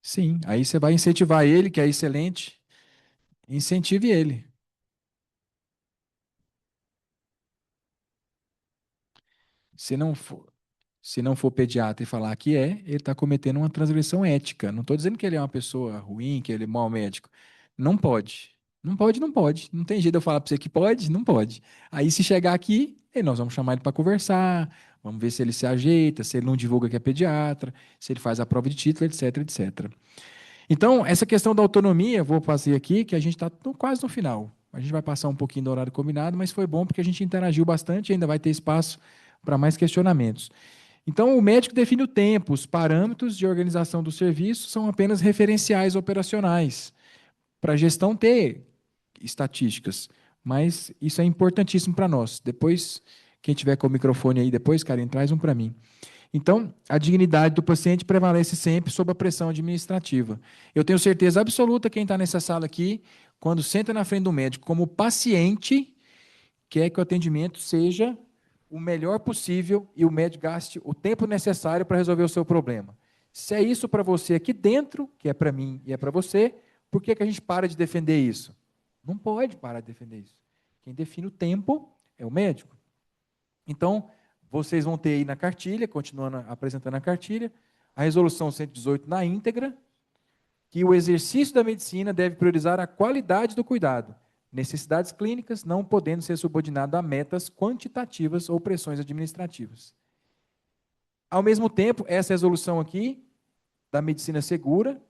Sim, aí você vai incentivar ele, que é excelente, incentive ele. Se não for pediatra e falar que ele está cometendo uma transgressão ética. Não estou dizendo que ele é uma pessoa ruim, que ele é mau médico. Não pode. Não pode, não pode. Não tem jeito de eu falar para você que pode, não pode. Aí, se chegar aqui, nós vamos chamar ele para conversar, vamos ver se ele se ajeita, se ele não divulga que é pediatra, se ele faz a prova de título, etc, etc. Então, essa questão da autonomia, vou fazer aqui, que a gente está quase no final. A gente vai passar um pouquinho do horário combinado, mas foi bom porque a gente interagiu bastante, ainda vai ter espaço para mais questionamentos. Então, o médico define o tempo, os parâmetros de organização do serviço são apenas referenciais operacionais, para a gestão ter estatísticas, mas isso é importantíssimo para nós. Depois, quem tiver com o microfone aí depois, Karen, traz um para mim. Então, a dignidade do paciente prevalece sempre sob a pressão administrativa. Eu tenho certeza absoluta, quem está nessa sala aqui, quando senta na frente do médico como paciente, quer que o atendimento seja o melhor possível e o médico gaste o tempo necessário para resolver o seu problema. Se é isso para você aqui dentro, que é para mim e é para você, por que a gente para de defender isso? Não pode parar de defender isso. Quem define o tempo é o médico. Então, vocês vão ter aí na cartilha, continuando apresentando a cartilha, a resolução 118 na íntegra, que o exercício da medicina deve priorizar a qualidade do cuidado, necessidades clínicas não podendo ser subordinado a metas quantitativas ou pressões administrativas. Ao mesmo tempo, essa resolução aqui, da medicina segura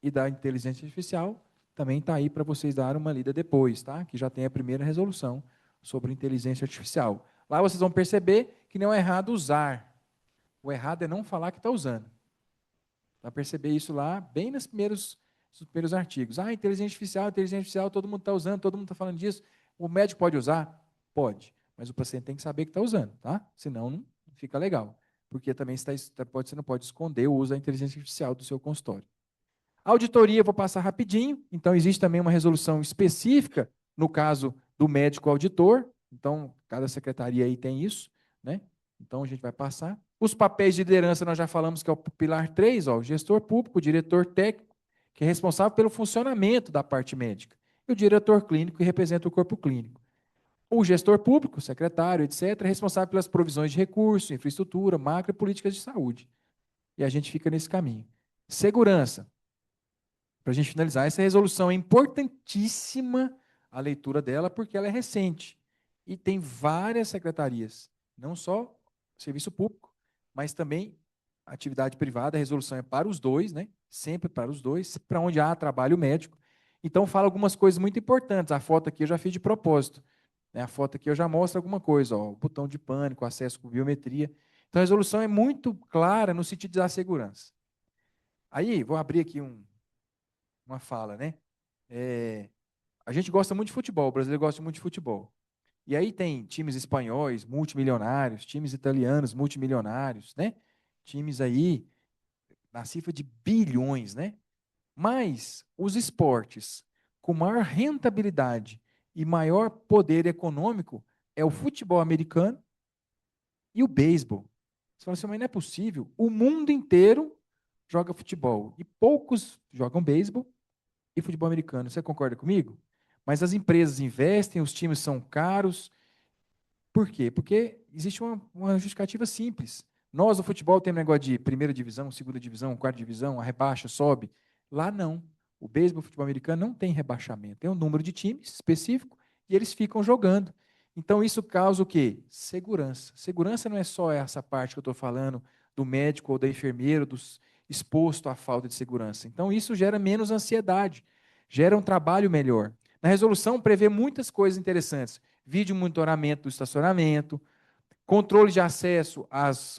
e da inteligência artificial, também está aí para vocês darem uma lida depois, tá? Que já tem a primeira resolução sobre inteligência artificial. Lá vocês vão perceber que não é errado usar. O errado é não falar que está usando. Vai perceber isso lá, bem nos primeiros artigos. Inteligência artificial, todo mundo está usando, todo mundo está falando disso. O médico pode usar? Pode. Mas o paciente tem que saber que está usando, tá? Senão não fica legal. Porque também você não pode esconder o uso da inteligência artificial do seu consultório. Auditoria, vou passar rapidinho. Então, existe também uma resolução específica no caso do médico auditor. Então, cada secretaria aí tem isso, né? Então, a gente vai passar. Os papéis de liderança, nós já falamos que é o pilar 3, o gestor público, o diretor técnico, que é responsável pelo funcionamento da parte médica, e o diretor clínico, que representa o corpo clínico. O gestor público, secretário, etc., é responsável pelas provisões de recursos, infraestrutura, macro e políticas de saúde. E a gente fica nesse caminho. Segurança. Para a gente finalizar, essa resolução é importantíssima, a leitura dela, porque ela é recente. E tem várias secretarias, não só serviço público, mas também atividade privada. A resolução é para os dois, né? Sempre para os dois, para onde há trabalho médico. Então, fala algumas coisas muito importantes. A foto aqui eu já fiz de propósito. Né? A foto aqui eu já mostro alguma coisa, o botão de pânico, acesso com biometria. Então, a resolução é muito clara no sentido da segurança. Aí, vou abrir aqui uma fala, né? A gente gosta muito de futebol, o brasileiro gosta muito de futebol. E aí tem times espanhóis, multimilionários, times italianos, multimilionários, né? Times aí na cifra de bilhões, né? Mas os esportes com maior rentabilidade e maior poder econômico é o futebol americano e o beisebol. Você fala assim, mas não é possível. O mundo inteiro joga futebol e poucos jogam beisebol e futebol americano. Você concorda comigo? Mas as empresas investem, os times são caros. Por quê? Porque existe uma justificativa simples. Nós, no futebol, temos negócio de primeira divisão, segunda divisão, quarta divisão, a rebaixa, sobe. Lá não. O beisebol, o futebol americano não tem rebaixamento. Tem um número de times específico e eles ficam jogando. Então, isso causa o quê? Segurança. Segurança não é só essa parte que eu estou falando do médico ou da enfermeira, exposto à falta de segurança. Então, isso gera menos ansiedade, gera um trabalho melhor. Na resolução, prevê muitas coisas interessantes. Vídeo monitoramento do estacionamento, controle de acesso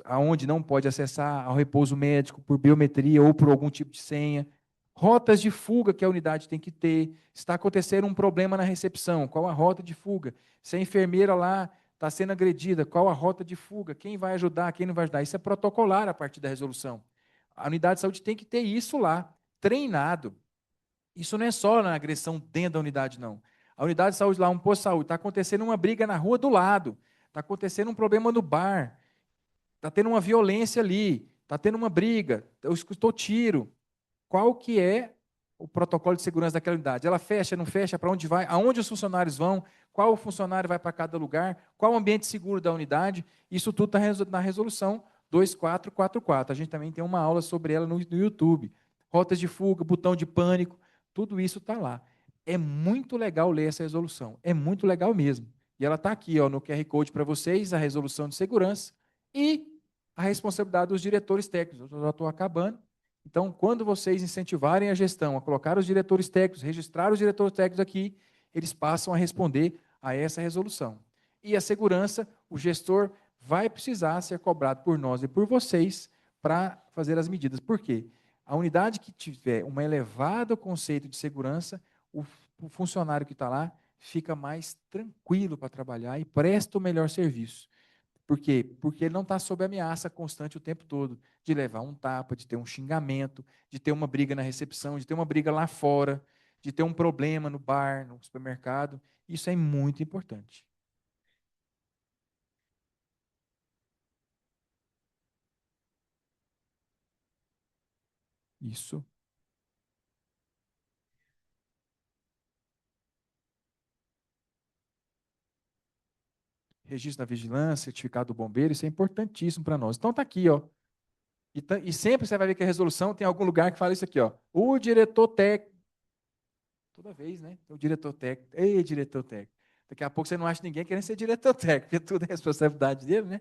aonde não pode acessar ao repouso médico por biometria ou por algum tipo de senha, rotas de fuga que a unidade tem que ter, está acontecendo um problema na recepção, qual a rota de fuga? Se a enfermeira lá está sendo agredida, qual a rota de fuga? Quem vai ajudar, quem não vai ajudar? Isso é protocolar a partir da resolução. A unidade de saúde tem que ter isso lá, treinado. Isso não é só na agressão dentro da unidade, não. A unidade de saúde lá, um posto de saúde, está acontecendo uma briga na rua do lado, está acontecendo um problema no bar, está tendo uma violência ali, está tendo uma briga, eu escutou tiro. Qual que é o protocolo de segurança daquela unidade? Ela fecha, não fecha? Para onde vai? Aonde os funcionários vão? Qual funcionário vai para cada lugar? Qual o ambiente seguro da unidade? Isso tudo está na resolução 2444. A gente também tem uma aula sobre ela no YouTube. Rotas de fuga, botão de pânico, tudo isso está lá. É muito legal ler essa resolução. É muito legal mesmo. E ela está aqui no QR Code para vocês, a resolução de segurança e a responsabilidade dos diretores técnicos. Eu já estou acabando. Então, quando vocês incentivarem a gestão a colocar os diretores técnicos, registrar os diretores técnicos aqui, eles passam a responder a essa resolução. E a segurança, o gestor vai precisar ser cobrado por nós e por vocês para fazer as medidas. Por quê? A unidade que tiver um elevado conceito de segurança, o funcionário que está lá fica mais tranquilo para trabalhar e presta o melhor serviço. Por quê? Porque ele não está sob ameaça constante o tempo todo de levar um tapa, de ter um xingamento, de ter uma briga na recepção, de ter uma briga lá fora, de ter um problema no bar, no supermercado. Isso é muito importante. Isso. Registro da vigilância, certificado do bombeiro, isso é importantíssimo para nós. Então está aqui, ó. E sempre você vai ver que a resolução tem algum lugar que fala isso aqui, ó. O diretor técnico. Toda vez, né? O diretor técnico. Ei, diretor técnico. Daqui a pouco você não acha ninguém querendo ser diretor técnico, porque tudo é responsabilidade dele, né?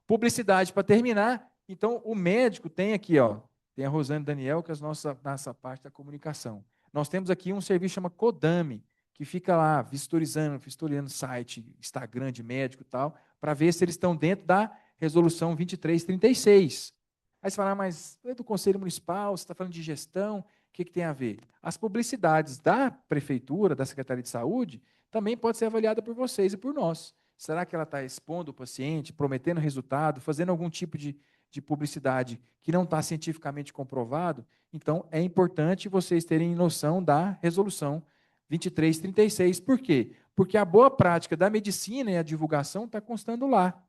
Publicidade, para terminar. Então, o médico tem aqui, ó. Tem a Rosane e Daniel, que é nossa parte da comunicação. Nós temos aqui um serviço chamado Codame, que fica lá vistoriando site, Instagram de médico e tal, para ver se eles estão dentro da resolução 2336. Aí você fala, mas é do Conselho Municipal, você está falando de gestão, o que tem a ver? As publicidades da Prefeitura, da Secretaria de Saúde, também pode ser avaliada por vocês e por nós. Será que ela está expondo o paciente, prometendo resultado, fazendo algum tipo de publicidade que não está cientificamente comprovado? Então, é importante vocês terem noção da resolução 2336. Por quê? Porque a boa prática da medicina e a divulgação está constando lá.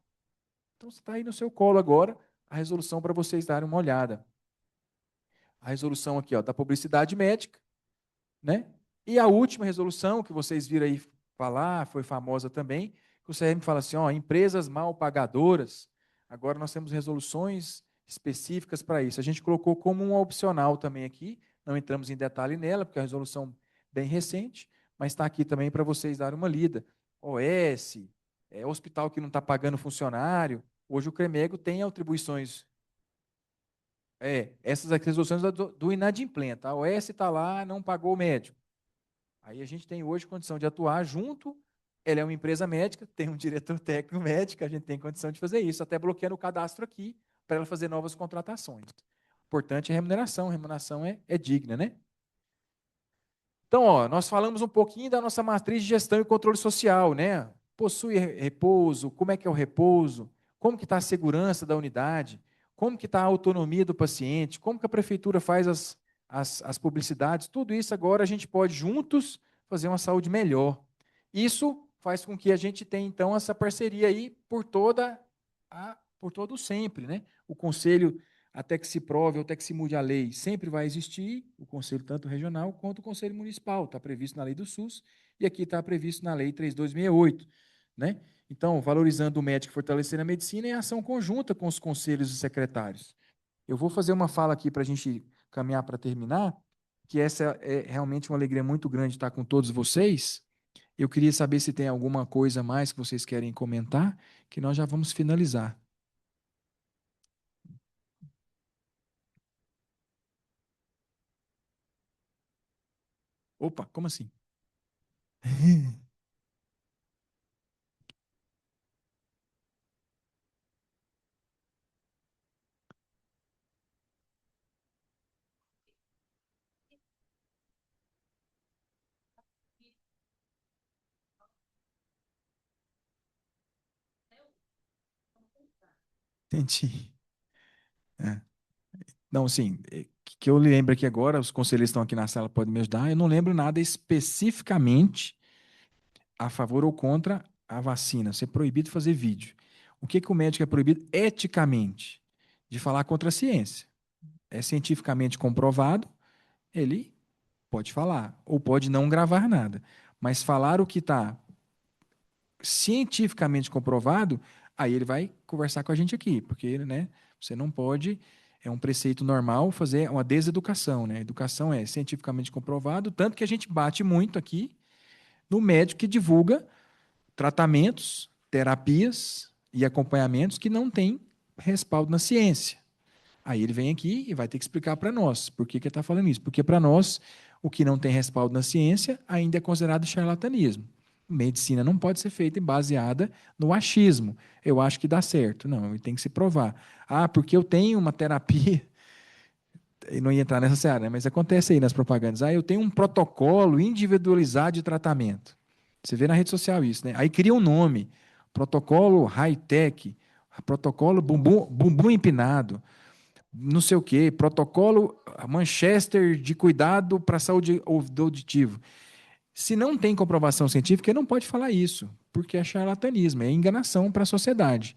Então, está aí no seu colo agora a resolução para vocês darem uma olhada. A resolução aqui, ó, da publicidade médica, né? E a última resolução que vocês viram aí falar, foi famosa também, que o CRM fala assim, ó, empresas mal pagadoras. Agora nós temos resoluções específicas para isso. A gente colocou como um opcional também aqui, não entramos em detalhe nela, porque é uma resolução bem recente, mas está aqui também para vocês darem uma lida. OS, hospital que não está pagando funcionário. Hoje o CREMEGO tem atribuições. Essas resoluções do inadimplente. A OS está lá, não pagou o médico. Aí a gente tem hoje condição de atuar junto. Ela é uma empresa médica, tem um diretor técnico médico, a gente tem condição de fazer isso, até bloqueando o cadastro aqui, para ela fazer novas contratações. Importante é a remuneração é digna, né? Então, ó, nós falamos um pouquinho da nossa matriz de gestão e controle social, né? Possui repouso, como é que é o repouso, como que está a segurança da unidade, como que está a autonomia do paciente, como que a prefeitura faz as publicidades, tudo isso agora a gente pode juntos fazer uma saúde melhor. Isso faz com que a gente tenha, então, essa parceria aí por todo sempre, né? O conselho, até que se prove, ou até que se mude a lei, sempre vai existir, o conselho tanto regional quanto o conselho municipal, está previsto na lei do SUS, e aqui está previsto na lei 3268, né? Então, valorizando o médico e fortalecendo a medicina é ação conjunta com os conselhos e secretários. Eu vou fazer uma fala aqui para a gente caminhar para terminar, que essa é realmente uma alegria muito grande estar com todos vocês. Eu queria saber se tem alguma coisa mais que vocês querem comentar, que nós já vamos finalizar. Opa, como assim? Entendi. Não, assim, que eu lembro aqui agora, os conselheiros estão aqui na sala, podem me ajudar, eu não lembro nada especificamente a favor ou contra a vacina, ser proibido fazer vídeo. O que o médico é proibido eticamente? De falar contra a ciência. É cientificamente comprovado, ele pode falar, ou pode não gravar nada. Mas falar o que está cientificamente comprovado, aí ele vai conversar com a gente aqui, porque, né, você não pode, é um preceito normal fazer uma deseducação, né? Educação é cientificamente comprovado, tanto que a gente bate muito aqui no médico que divulga tratamentos, terapias e acompanhamentos que não têm respaldo na ciência. Aí ele vem aqui e vai ter que explicar para nós por que ele está falando isso. Porque para nós, o que não tem respaldo na ciência ainda é considerado charlatanismo. Medicina não pode ser feita baseada no achismo. Eu acho que dá certo. Não, tem que se provar. Ah, porque eu tenho uma terapia, e não ia entrar nessa seara, né? Mas acontece aí nas propagandas. Ah, eu tenho um protocolo individualizado de tratamento. Você vê na rede social isso, né? Aí cria um nome, protocolo high-tech, protocolo bumbum empinado, não sei o quê, protocolo Manchester de cuidado para a saúde do auditivo. Se não tem comprovação científica, ele não pode falar isso, porque é charlatanismo, é enganação para a sociedade.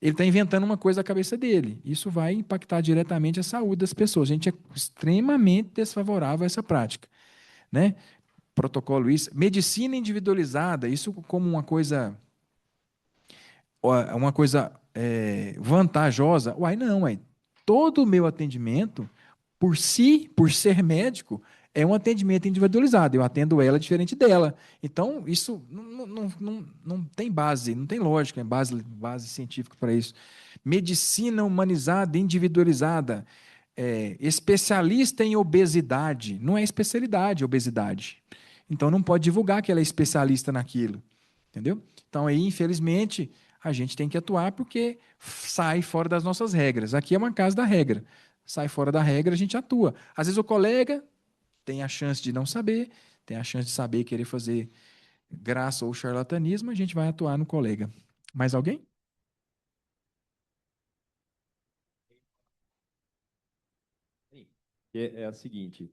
Ele está inventando uma coisa da cabeça dele. Isso vai impactar diretamente a saúde das pessoas. A gente é extremamente desfavorável a essa prática, né? Protocolo isso, medicina individualizada, isso como uma coisa vantajosa. Uai, não, uai. Todo o meu atendimento, por si, por ser médico, é um atendimento individualizado. Eu atendo ela diferente dela. Então, isso não tem base, não tem lógica, base científica para isso. Medicina humanizada, individualizada. Especialista em obesidade. Não é especialidade, obesidade. Então, não pode divulgar que ela é especialista naquilo. Entendeu? Então, aí, infelizmente, a gente tem que atuar porque sai fora das nossas regras. Aqui é uma casa da regra. Sai fora da regra, a gente atua. Às vezes o colega tem a chance de não saber, tem a chance de saber querer fazer graça ou charlatanismo, a gente vai atuar no colega. Mais alguém? É a seguinte,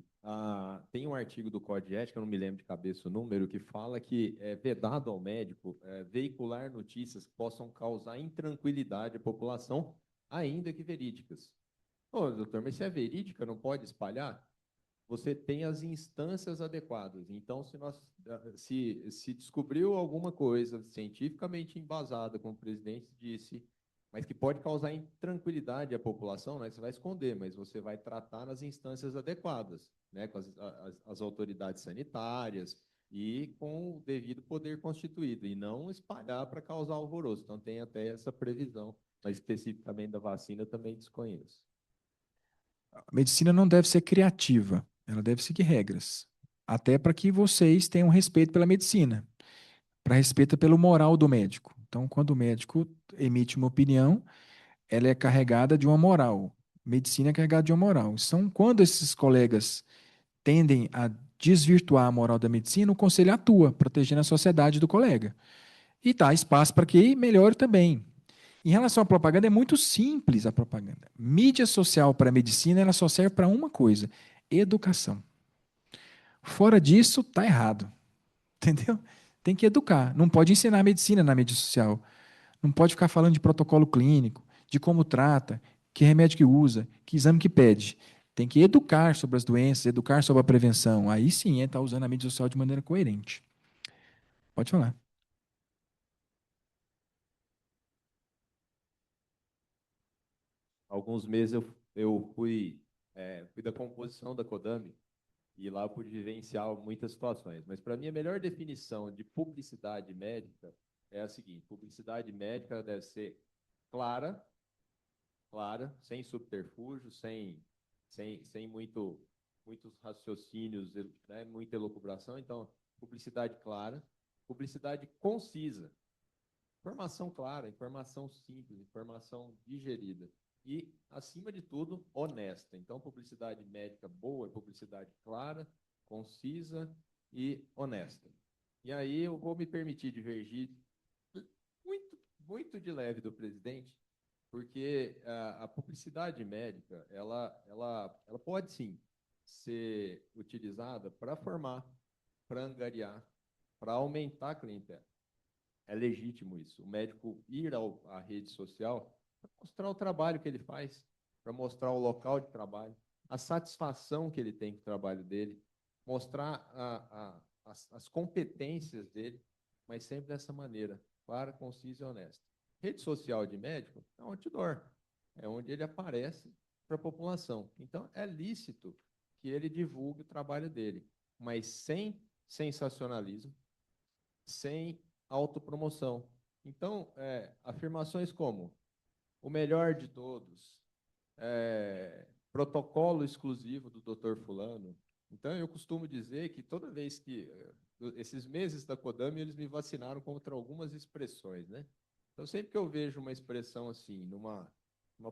tem um artigo do Código de Ética, eu não me lembro de cabeça o número, que fala que é vedado ao médico veicular notícias que possam causar intranquilidade à população, ainda que verídicas. Ô, doutor, mas se é verídica, não pode espalhar? Você tem as instâncias adequadas. Então, se descobriu alguma coisa cientificamente embasada, como o presidente disse, mas que pode causar intranquilidade à população, né? Você vai esconder, mas você vai tratar nas instâncias adequadas, né? Com as autoridades sanitárias e com o devido poder constituído, e não espalhar para causar alvoroço. Então, tem até essa previsão, mas especificamente da vacina também desconheço. A medicina não deve ser criativa, ela deve seguir regras. Até para que vocês tenham respeito pela medicina, para respeito pelo moral do médico. Então, quando o médico emite uma opinião, ela é carregada de uma moral. Medicina é carregada de uma moral. Então, quando esses colegas tendem a desvirtuar a moral da medicina, o conselho atua, protegendo a sociedade do colega. E dá espaço para que melhore também. Em relação à propaganda, é muito simples a propaganda. Mídia social para a medicina, ela só serve para uma coisa: educação. Fora disso, está errado. Entendeu? Tem que educar. Não pode ensinar medicina na mídia social. Não pode ficar falando de protocolo clínico, de como trata, que remédio que usa, que exame que pede. Tem que educar sobre as doenças, educar sobre a prevenção. Aí sim, está usando a mídia social de maneira coerente. Pode falar. Alguns meses eu fui da composição da Codami, e lá eu pude vivenciar muitas situações. Mas, para mim, a melhor definição de publicidade médica é a seguinte: publicidade médica deve ser clara, sem subterfúgio, sem muitos raciocínios, né, muita elucubração. Então, publicidade clara, publicidade concisa, informação clara, informação simples, informação digerida. E, acima de tudo, honesta. Então, publicidade médica boa é publicidade clara, concisa e honesta. E aí eu vou me permitir divergir muito de leve do presidente, porque a publicidade médica, ela pode sim ser utilizada para formar, para angariar, para aumentar a clientela. É legítimo isso. O médico ir à rede social para mostrar o trabalho que ele faz, para mostrar o local de trabalho, a satisfação que ele tem com o trabalho dele, mostrar as competências dele, mas sempre dessa maneira, clara, concisa e honesta. Rede social de médico é um outdoor, é onde ele aparece para a população. Então, é lícito que ele divulgue o trabalho dele, mas sem sensacionalismo, sem autopromoção. Então, afirmações como o melhor de todos, protocolo exclusivo do Dr. Fulano. Então, eu costumo dizer que toda vez que esses meses da Codami, eles me vacinaram contra algumas expressões, né? Então, sempre que eu vejo uma expressão assim, numa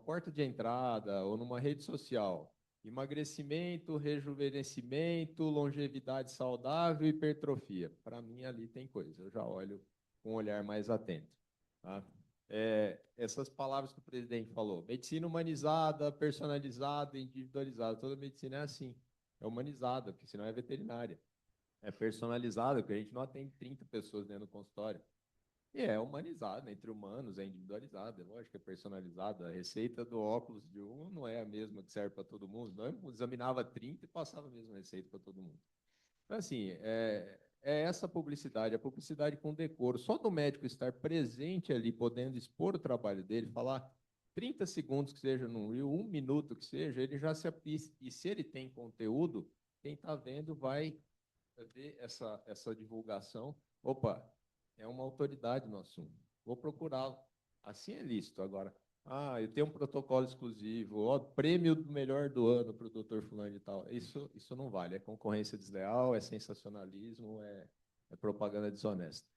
porta de entrada ou numa rede social, emagrecimento, rejuvenescimento, longevidade saudável, hipertrofia, para mim ali tem coisa, eu já olho com um olhar mais atento. Tá? Essas palavras que o presidente falou, medicina humanizada, personalizada, individualizada, toda medicina é assim, é humanizada, porque senão é veterinária. É personalizada, porque a gente não atende 30 pessoas dentro do consultório. E é humanizada, entre humanos, é individualizada, é lógico que é personalizada. A receita do óculos de um não é a mesma que serve para todo mundo. Não examinava 30 e passava a mesma receita para todo mundo. Então, assim, é essa publicidade, a publicidade com decoro. Só do médico estar presente ali, podendo expor o trabalho dele, falar 30 segundos que seja num Reel, 1 minuto que seja, ele já se apista. E se ele tem conteúdo, quem está vendo vai ver essa divulgação. Opa, é uma autoridade no assunto, vou procurá-lo. Assim é lícito. Agora, eu tenho um protocolo exclusivo, prêmio do melhor do ano para o doutor fulano e tal. Isso não vale, é concorrência desleal, é sensacionalismo, é propaganda desonesta.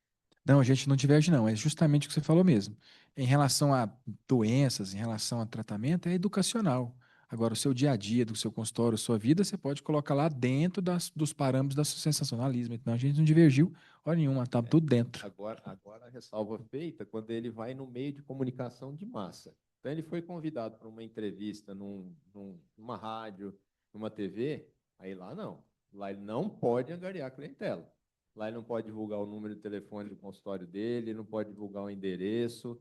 Não, a gente não diverge, não. É justamente o que você falou mesmo. Em relação a doenças, em relação a tratamento, é educacional. Agora, o seu dia a dia, do seu consultório, sua vida, você pode colocar lá dentro dos parâmetros do sensacionalismo. Então, a gente não divergiu hora nenhuma, está tudo dentro. Agora a ressalva feita quando ele vai no meio de comunicação de massa. Então, ele foi convidado para uma entrevista numa rádio, numa TV, aí lá não. Lá ele não pode angariar clientela. Lá ele não pode divulgar o número de telefone do consultório dele, não pode divulgar o endereço.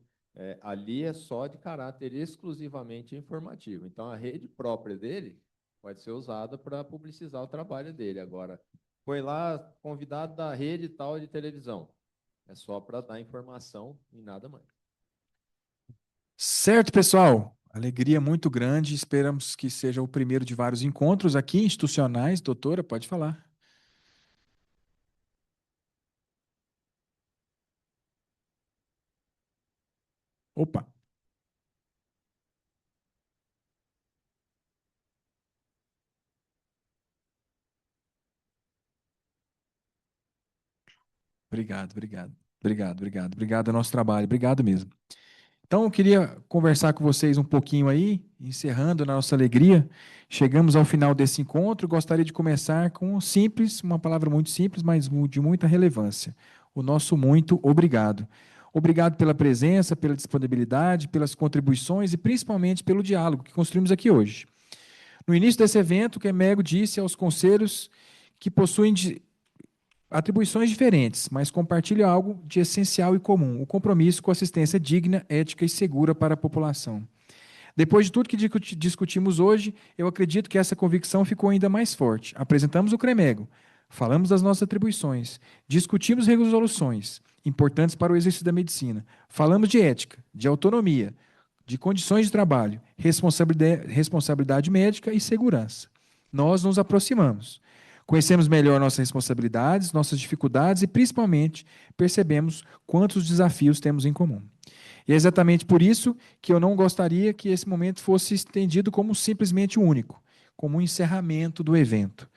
Ali é só de caráter exclusivamente informativo. Então, a rede própria dele pode ser usada para publicizar o trabalho dele. Agora, foi lá convidado da rede tal de televisão. É só para dar informação e nada mais. Certo, pessoal. Alegria muito grande. Esperamos que seja o primeiro de vários encontros aqui institucionais. Doutora, pode falar. Opa. Obrigado. Obrigado ao nosso trabalho. Obrigado mesmo. Então, eu queria conversar com vocês um pouquinho aí, encerrando na nossa alegria. Chegamos ao final desse encontro. Gostaria de começar com uma palavra muito simples, mas de muita relevância. O nosso muito obrigado. Obrigado pela presença, pela disponibilidade, pelas contribuições e principalmente pelo diálogo que construímos aqui hoje. No início desse evento, o Cremego disse aos conselhos que possuem atribuições diferentes, mas compartilham algo de essencial e comum: o compromisso com assistência digna, ética e segura para a população. Depois de tudo que discutimos hoje, eu acredito que essa convicção ficou ainda mais forte. Apresentamos o Cremego, falamos das nossas atribuições, discutimos resoluções importantes para o exercício da medicina, falamos de ética, de autonomia, de condições de trabalho, responsabilidade médica e segurança. Nós nos aproximamos. Conhecemos melhor nossas responsabilidades, nossas dificuldades e, principalmente, percebemos quantos desafios temos em comum. E é exatamente por isso que eu não gostaria que esse momento fosse estendido como simplesmente único, como um encerramento do evento.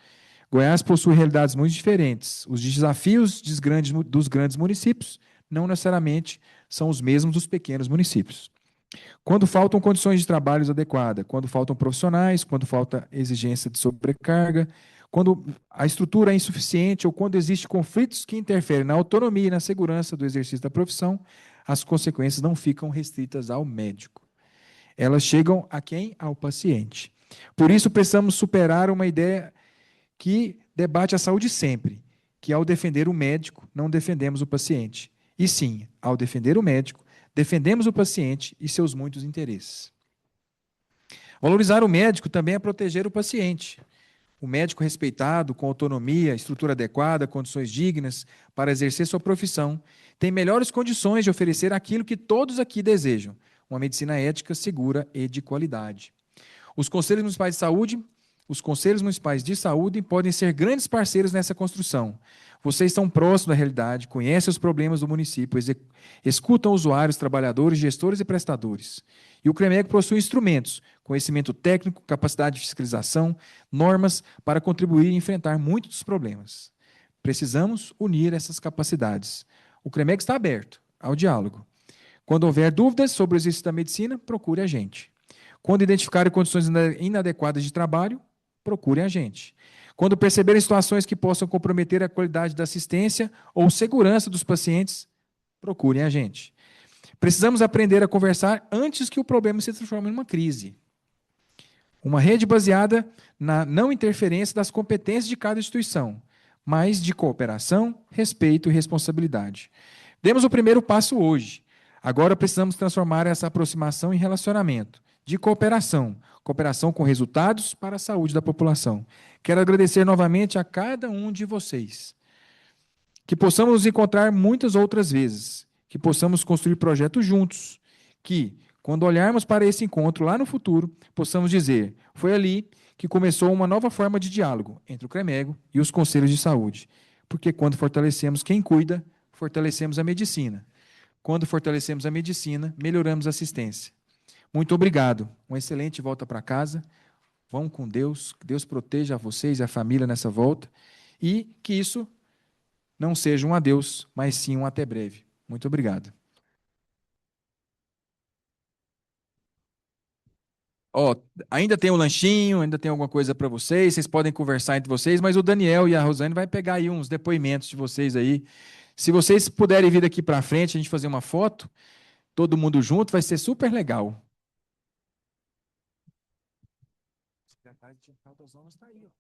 Goiás possui realidades muito diferentes. Os desafios dos grandes municípios não necessariamente são os mesmos dos pequenos municípios. Quando faltam condições de trabalho adequadas, quando faltam profissionais, quando falta exigência de sobrecarga, quando a estrutura é insuficiente ou quando existem conflitos que interferem na autonomia e na segurança do exercício da profissão, as consequências não ficam restritas ao médico. Elas chegam a quem? Ao paciente. Por isso, precisamos superar uma ideia que debate a saúde sempre, que ao defender o médico, não defendemos o paciente. E sim, ao defender o médico, defendemos o paciente e seus muitos interesses. Valorizar o médico também é proteger o paciente. O médico respeitado, com autonomia, estrutura adequada, condições dignas para exercer sua profissão, tem melhores condições de oferecer aquilo que todos aqui desejam, uma medicina ética, segura e de qualidade. Os conselhos municipais de saúde podem ser grandes parceiros nessa construção. Vocês estão próximos da realidade, conhecem os problemas do município, escutam usuários, trabalhadores, gestores e prestadores. E o Cremego possui instrumentos, conhecimento técnico, capacidade de fiscalização, normas para contribuir e enfrentar muitos dos problemas. Precisamos unir essas capacidades. O CREMEG está aberto ao diálogo. Quando houver dúvidas sobre o exercício da medicina, procure a gente. Quando identificarem condições inadequadas de trabalho, procurem a gente. Quando perceberem situações que possam comprometer a qualidade da assistência ou segurança dos pacientes, procurem a gente. Precisamos aprender a conversar antes que o problema se transforme em uma crise. Uma rede baseada na não interferência das competências de cada instituição, mas de cooperação, respeito e responsabilidade. Demos o primeiro passo hoje. Agora precisamos transformar essa aproximação em relacionamento, de cooperação, cooperação com resultados para a saúde da população. Quero agradecer novamente a cada um de vocês. Que possamos nos encontrar muitas outras vezes, que possamos construir projetos juntos, que, quando olharmos para esse encontro lá no futuro, possamos dizer, foi ali que começou uma nova forma de diálogo entre o CREMEGO e os conselhos de saúde. Porque quando fortalecemos quem cuida, fortalecemos a medicina. Quando fortalecemos a medicina, melhoramos a assistência. Muito obrigado. Uma excelente volta para casa. Vão com Deus. Que Deus proteja vocês e a família nessa volta. E que isso não seja um adeus, mas sim um até breve. Muito obrigado. Ainda tem um lanchinho, ainda tem alguma coisa para vocês podem conversar entre vocês, mas o Daniel e a Rosane vai pegar aí uns depoimentos de vocês aí. Se vocês puderem vir aqui para frente, a gente fazer uma foto, todo mundo junto, vai ser super legal. O secretário de Caldas Novas está aí, ó.